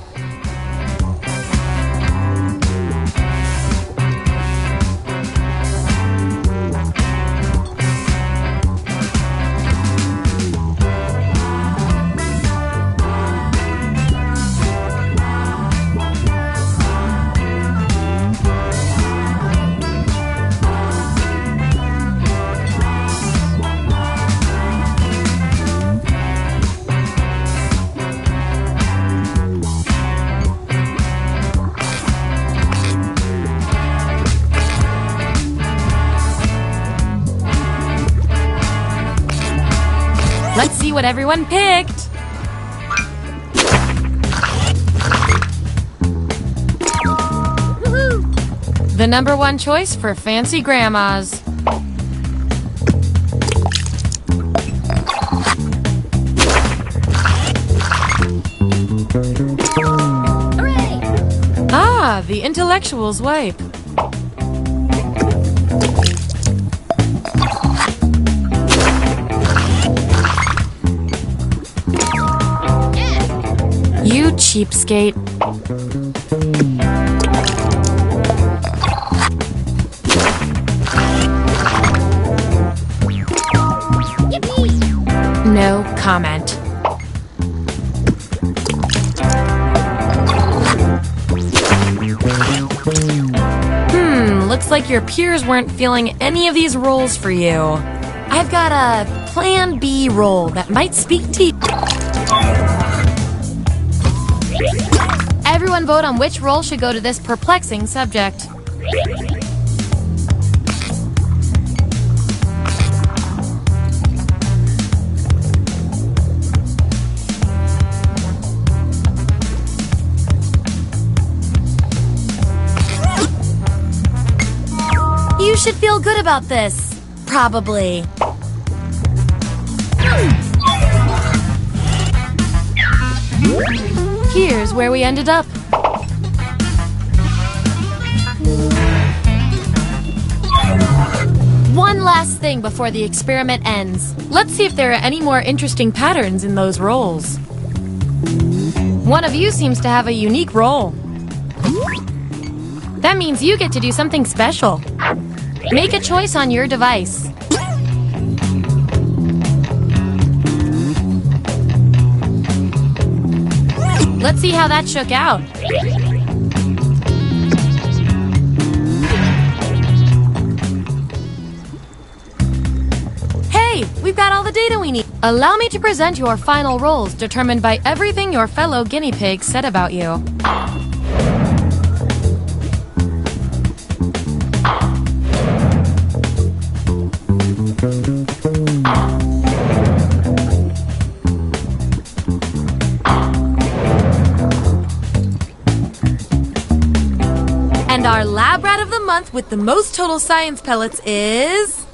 Let's see what everyone picked. The number one choice for fancy grandmas. Ah, The intellectual's wipe. You cheapskate. No comment. Looks like your peers weren't feeling any of these roles for you. I've got a Plan B role that might speak to you. Everyone vote on which role should go to this perplexing subject. You should feel good about this. Probably. Here's where we ended up. One last thing before the experiment ends. Let's see if there are any more interesting patterns in those roles. One of you seems to have a unique role. That means you get to do something special. Make a choice on your device. Let's see how that shook out. Hey, we've got all the data we need. Allow me to present your final roles determined by everything your fellow guinea pigs said about you. And our lab rat of the month with the most total science pellets is...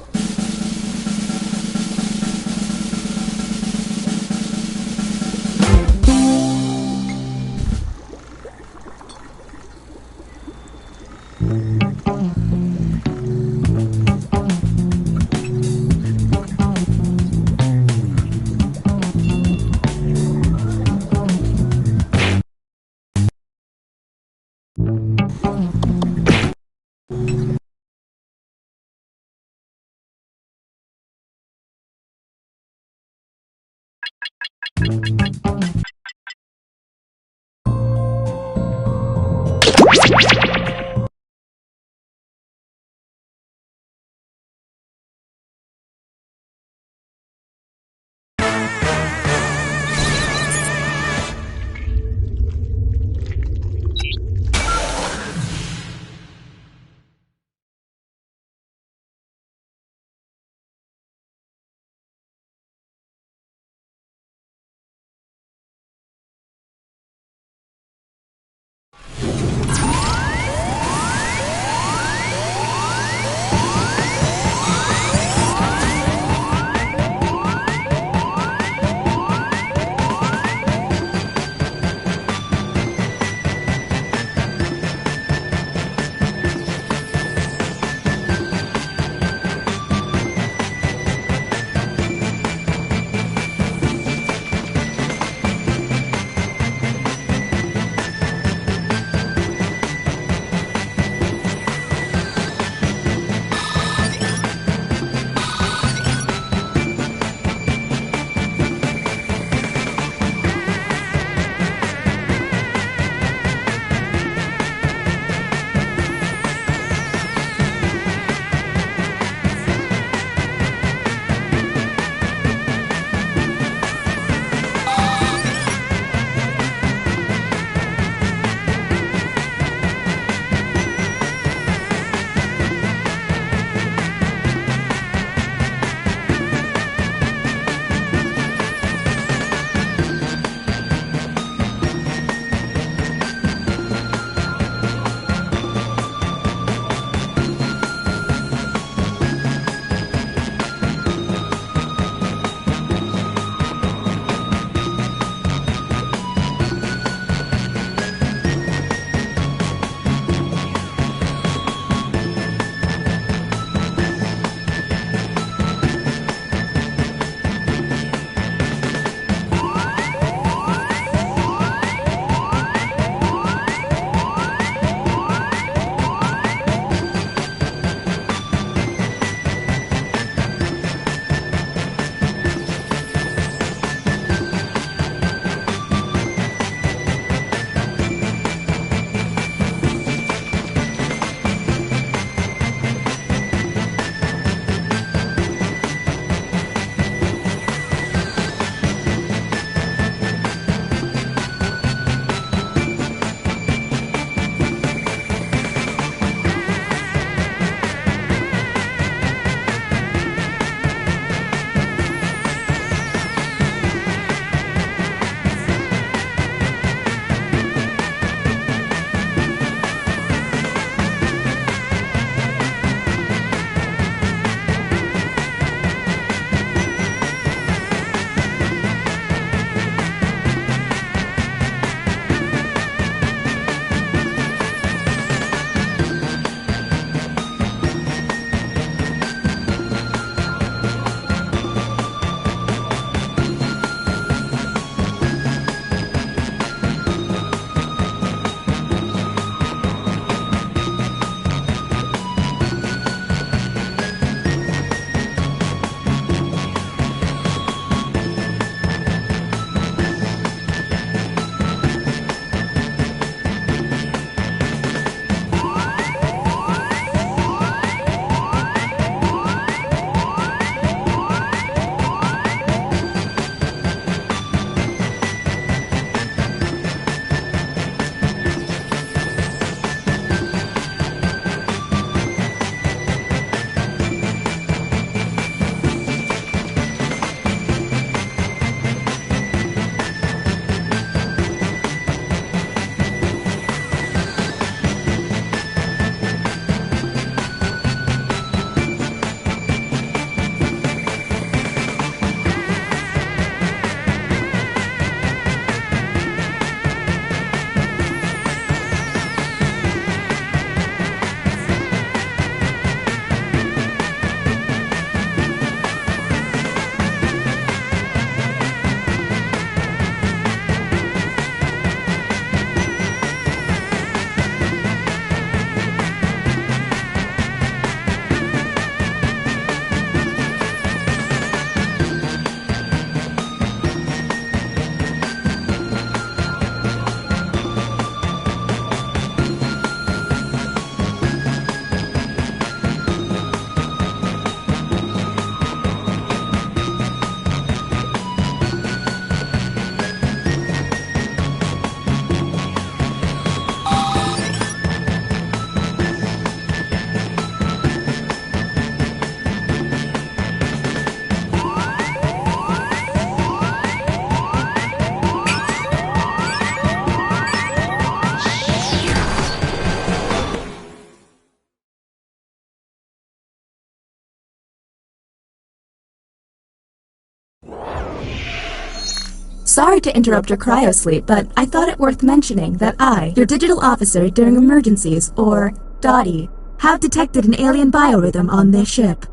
Sorry to interrupt your cryosleep, but I thought it worth mentioning that I, your digital officer during emergencies, or Dottie, have detected an alien biorhythm on this ship.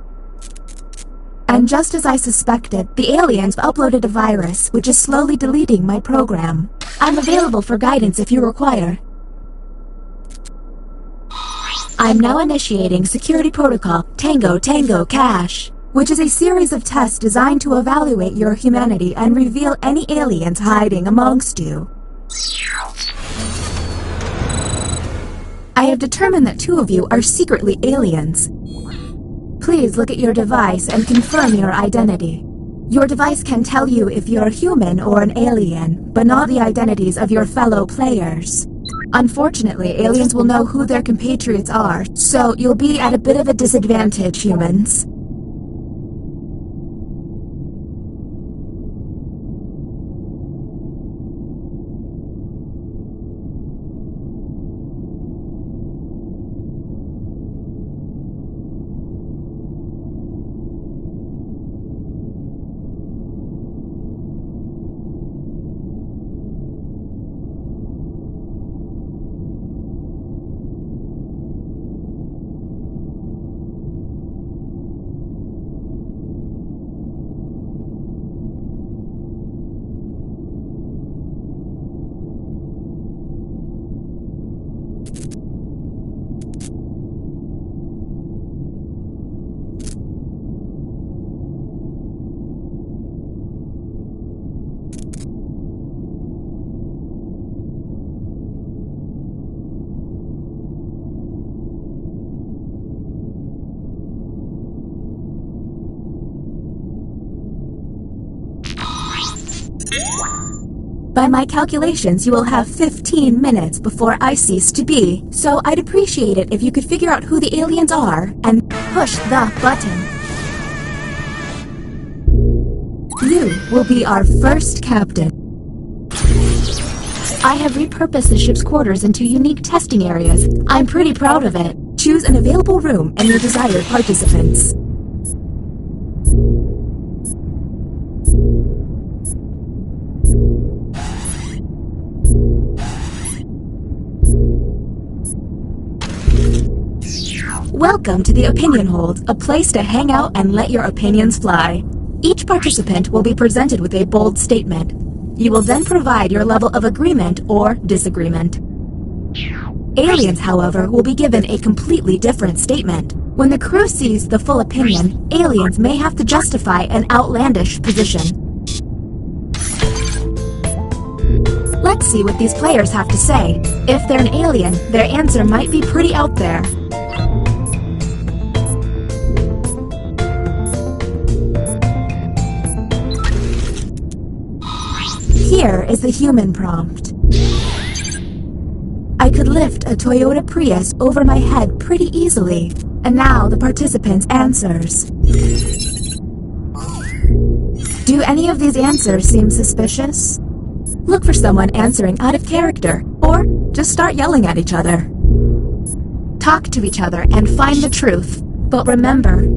And just as I suspected, the aliens uploaded a virus which is slowly deleting my program. I'm available for guidance if you require. I'm now initiating Security Protocol Tango Tango Cash, which is a series of tests designed to evaluate your humanity and reveal any aliens hiding amongst you. I have determined that 2 of you are secretly aliens. Please look at your device and confirm your identity. Your device can tell you if you're human or an alien, but not the identities of your fellow players. Unfortunately, aliens will know who their compatriots are, so you'll be at a bit of a disadvantage, humans. By my calculations, you will have 15 minutes before I cease to be, so I'd appreciate it if you could figure out who the aliens are and push the button. You will be our first captain. I have repurposed the ship's quarters into unique testing areas. I'm pretty proud of it. Choose an available room and your desired participants. Welcome to the Opinion Hold, a place to hang out and let your opinions fly. Each participant will be presented with a bold statement. You will then provide your level of agreement or disagreement. Aliens, however, will be given a completely different statement. When the crew sees the full opinion, aliens may have to justify an outlandish position. Let's see what these players have to say. If they're an alien, their answer might be pretty out there. Here is the human prompt. I could lift a Toyota Prius over my head pretty easily. And now the participants' answers. Do any of these answers seem suspicious? Look for someone answering out of character, or just start yelling at each other. Talk to each other and find the truth. But remember,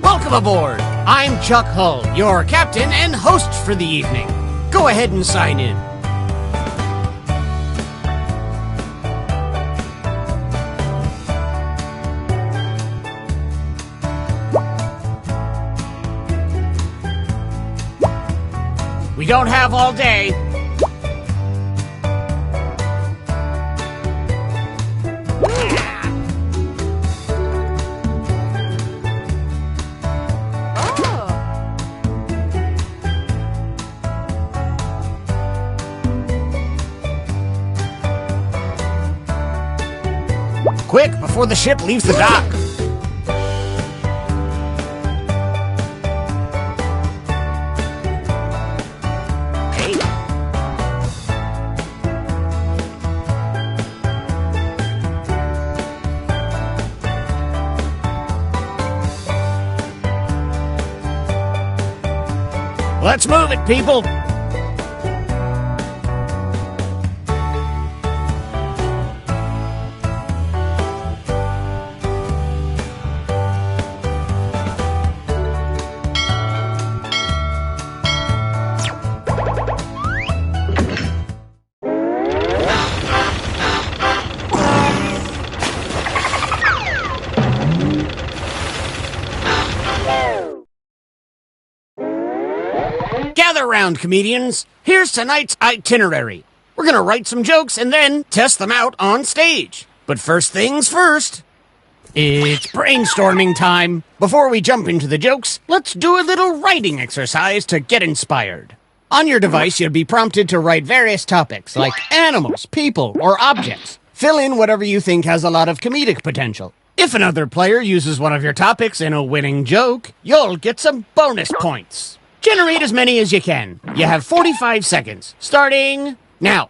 Welcome aboard! I'm Chuck Hull, your captain and host for the evening. Go ahead and sign in. We don't have all day. quick before the ship leaves the dock. Hey. Let's move it, people! Gather round, comedians. Here's tonight's itinerary. We're gonna write some jokes and then test them out on stage. But first things first, it's brainstorming time. Before we jump into the jokes, let's do a little writing exercise to get inspired. On your device, you'll be prompted to write various topics like animals, people, or objects. Fill in whatever you think has a lot of comedic potential. If another player uses one of your topics in a winning joke, you'll get some bonus points. Generate as many as you can. You have 45 seconds, starting now.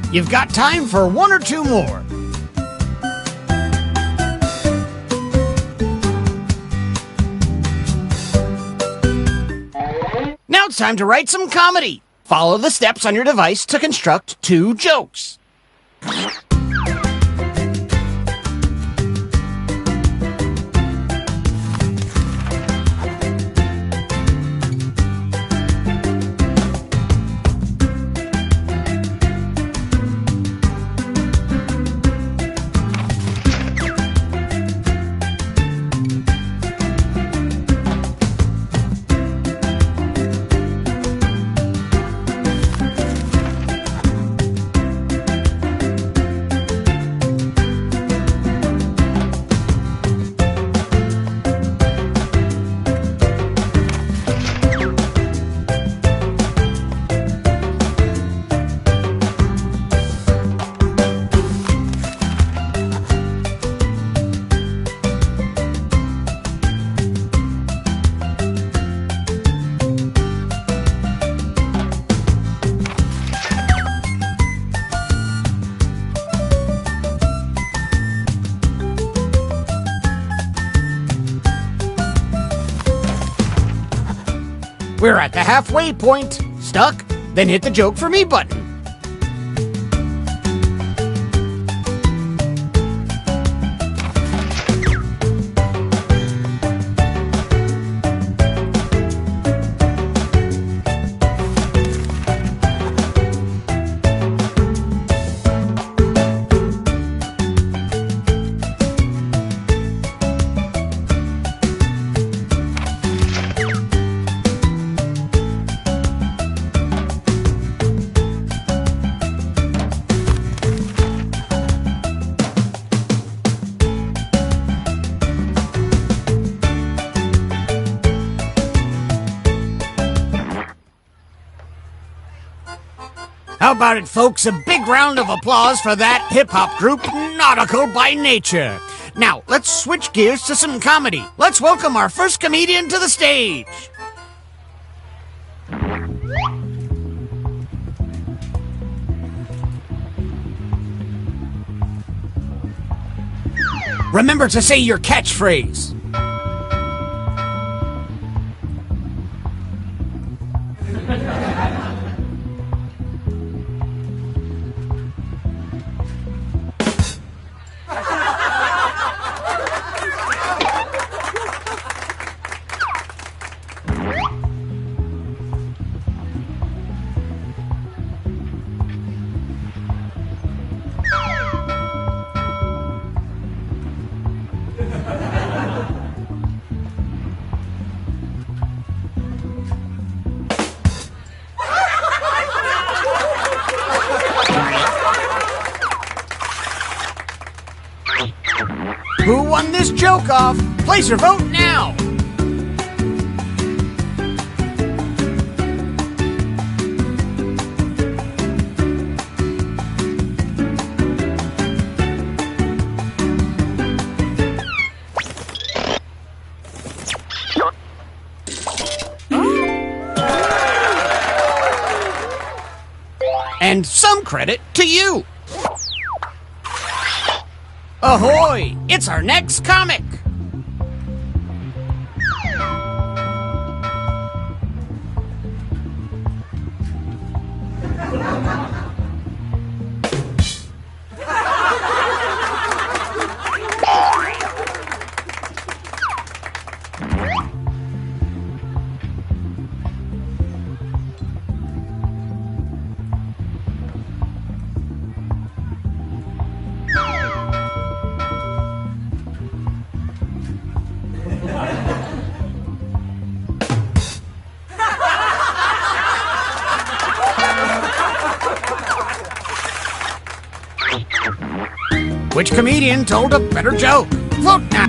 You've got time for one or two more. Now it's time to write some comedy. Follow the steps on your device to construct 2 jokes. We're at the halfway point. Stuck? Then hit the joke for me button. How about it, folks? A big round of applause for that hip-hop group, Nautical by Nature. Now, let's switch gears to some comedy. Let's welcome our first comedian to the stage. Remember to say your catchphrase. Who won this joke off? Place your vote now! And some credit to you! Ahoy! It's our next comic! Which comedian told a better joke? Vote now!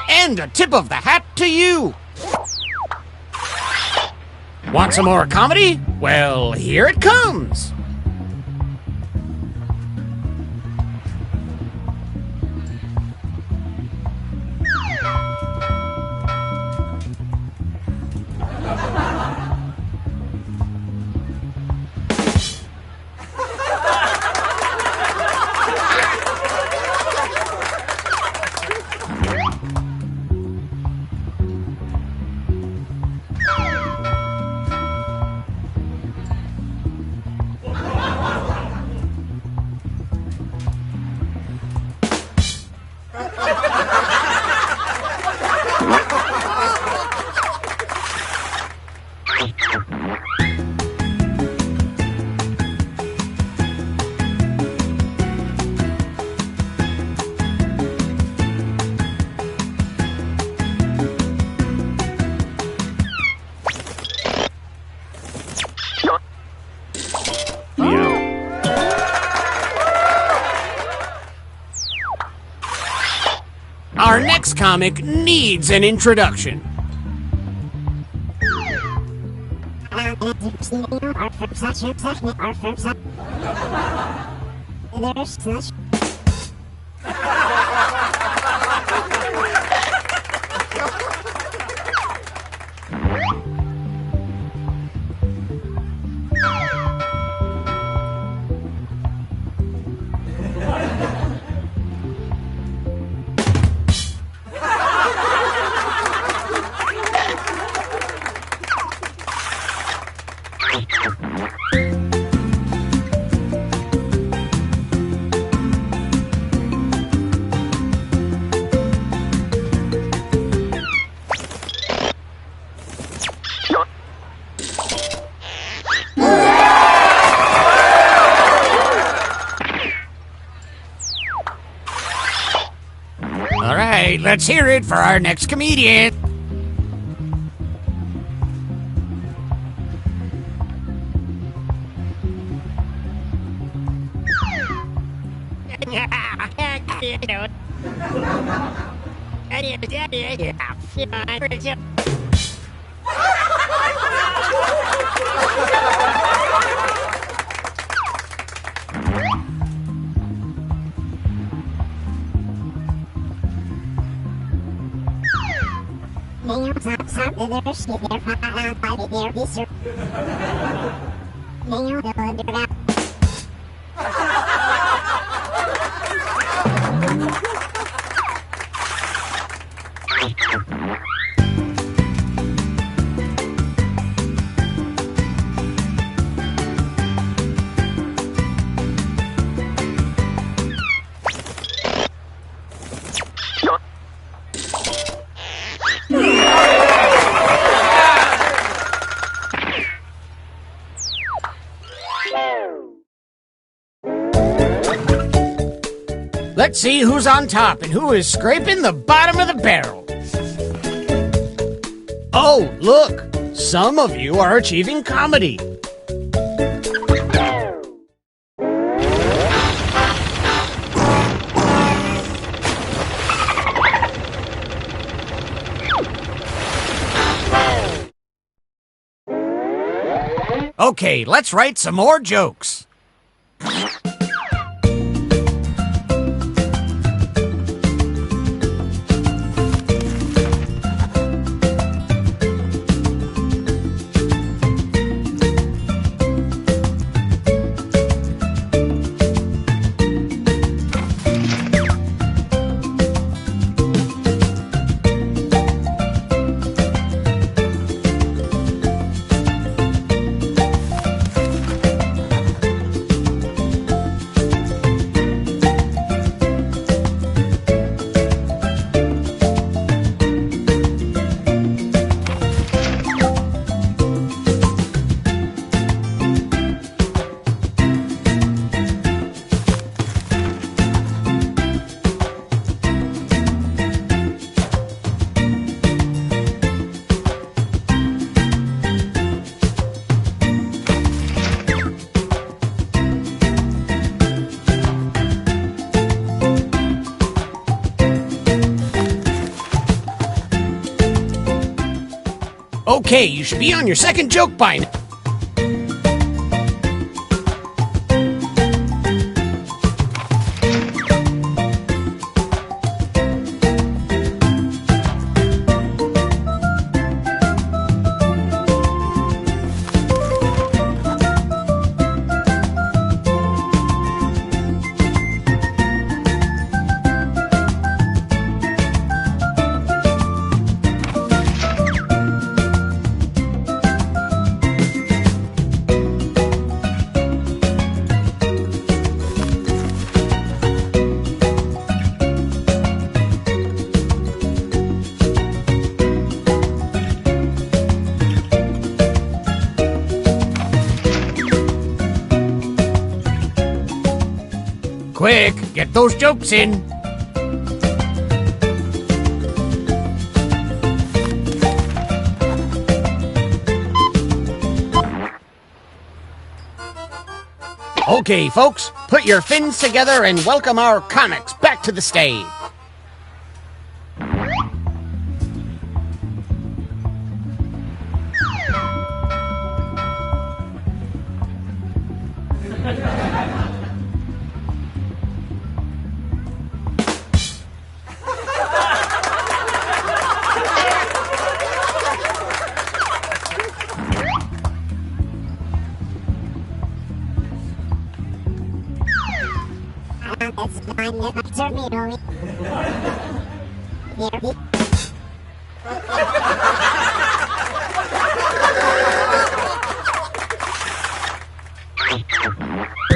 And a tip of the hat to you! Want some more comedy? Well, here it comes! Our next comic needs an introduction. All right, let's hear it for our next comedian. Let's see who's on top and who is scraping the bottom of the barrel. Oh, look! Some of you are achieving comedy. Okay, let's write some more jokes. Okay, you should be on your second joke by now. Quick, get those jokes in. Okay, folks, put your fins together and welcome our comics back to the stage.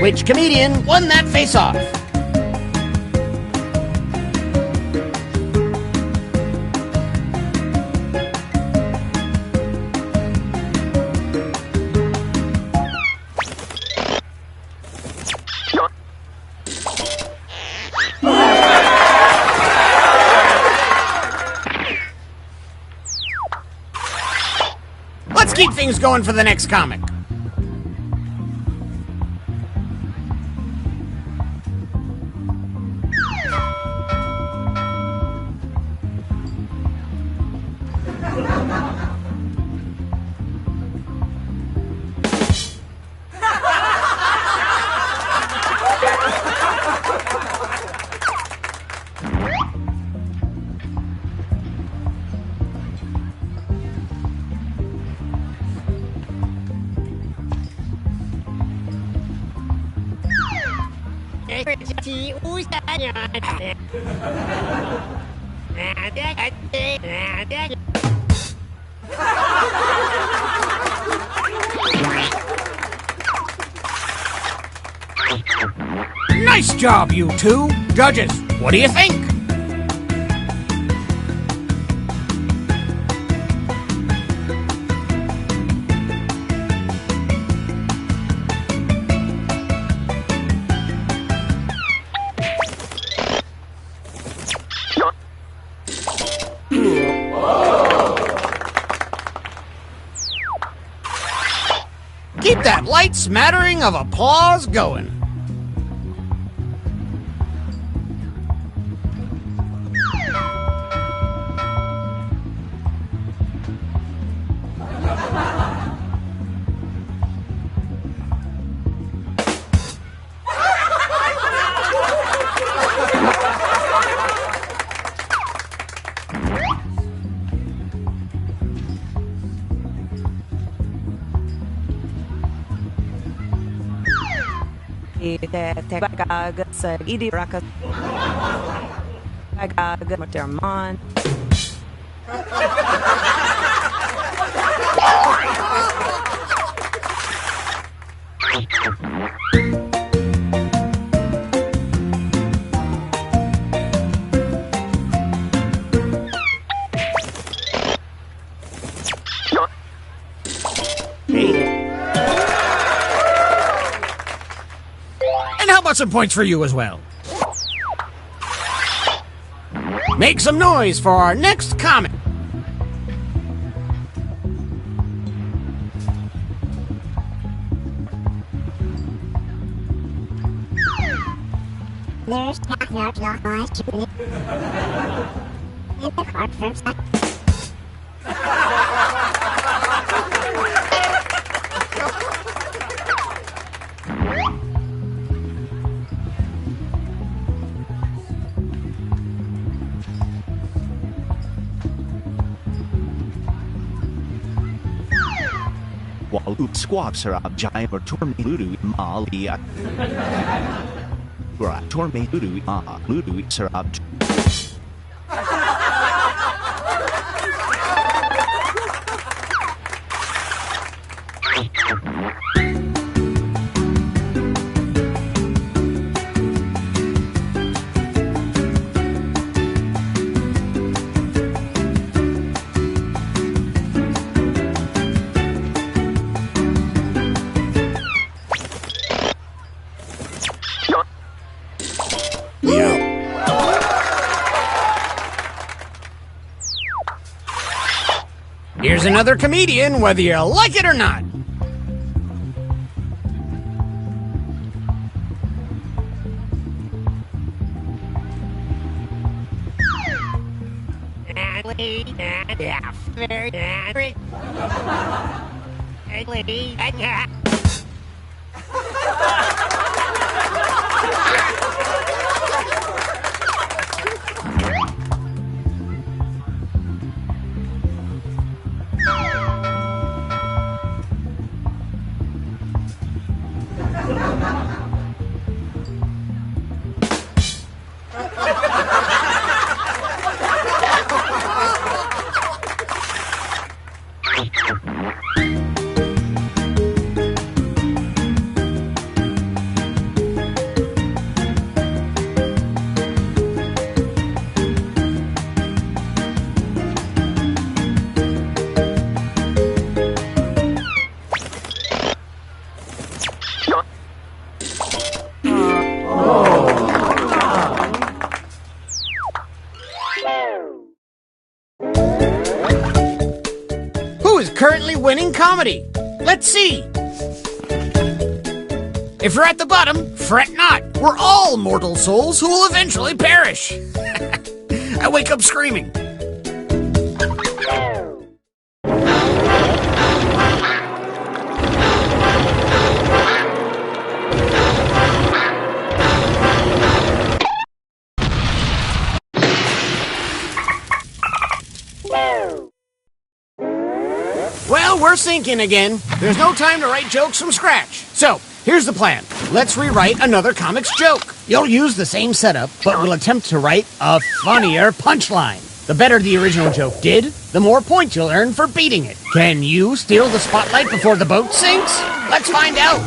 Which comedian won that face-off? Let's keep things going for the next comic. Nice job, you two. Judges, what do you think? slight smattering of applause going. And how about some points for you as well? Make some noise for our next comic. Walu squawks are up giant or tormeludu malia. Tormeludu ludu sarab. Here's another comedian, whether you like it or not. Who is currently winning comedy? Let's see. If you're at the bottom, fret not. We're all mortal souls who will eventually perish. I wake up screaming. Well, we're sinking again. There's no time to write jokes from scratch. So, here's the plan. Let's rewrite another comic's joke. You'll use the same setup, but we'll attempt to write a funnier punchline. The better the original joke did, the more points you'll earn for beating it. Can you steal the spotlight before the boat sinks? Let's find out.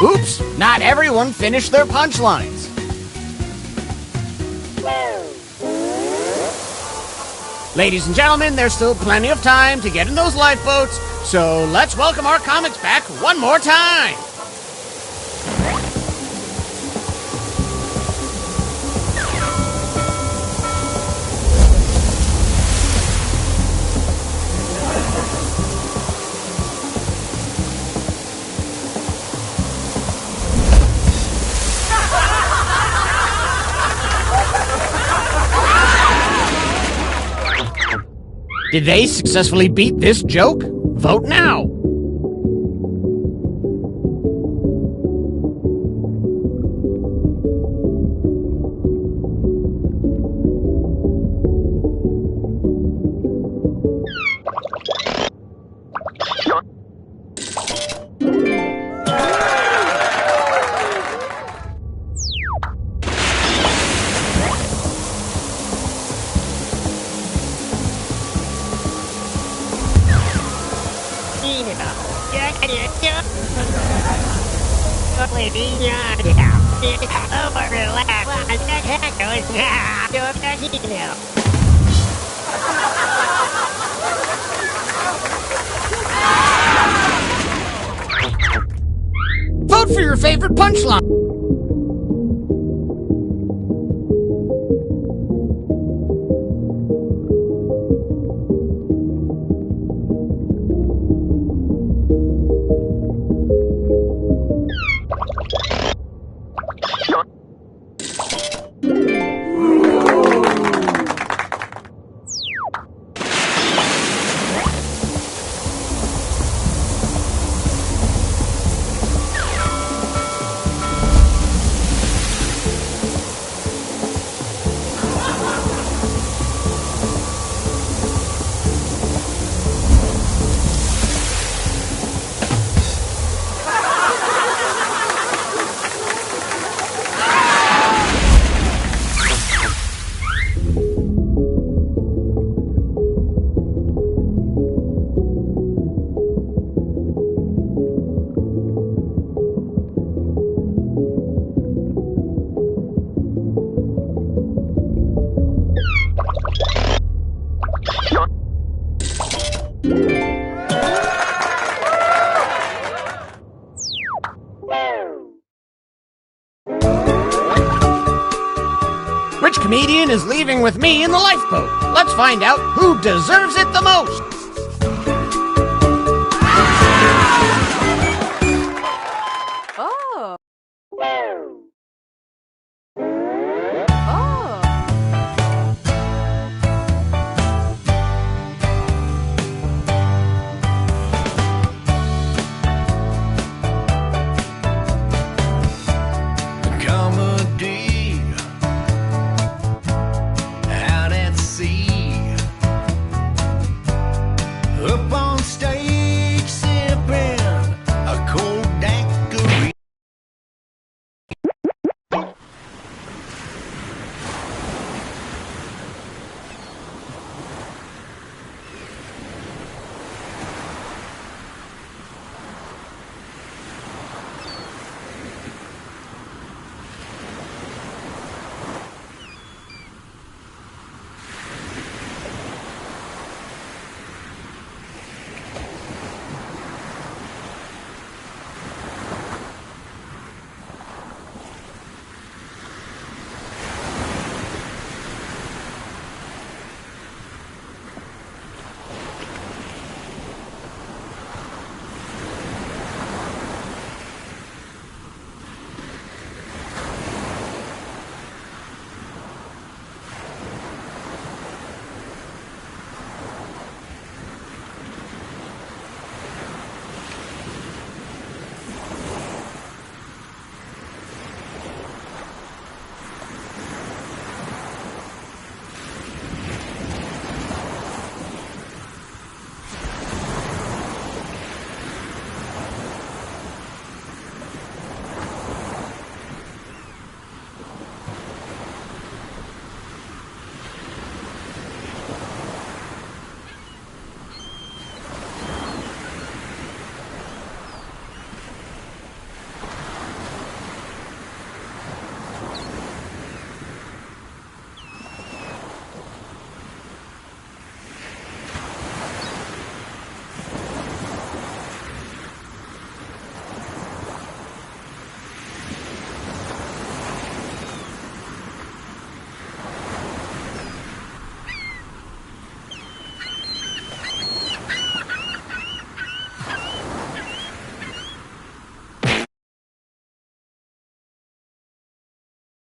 Oops, not everyone finished their punchlines. Ladies and gentlemen, there's still plenty of time to get in those lifeboats, so let's welcome our comics back one more time. Did they successfully beat this joke? Vote now! Vote for your favorite punchline! Which comedian is leaving with me in the lifeboat? Let's find out who deserves it the most!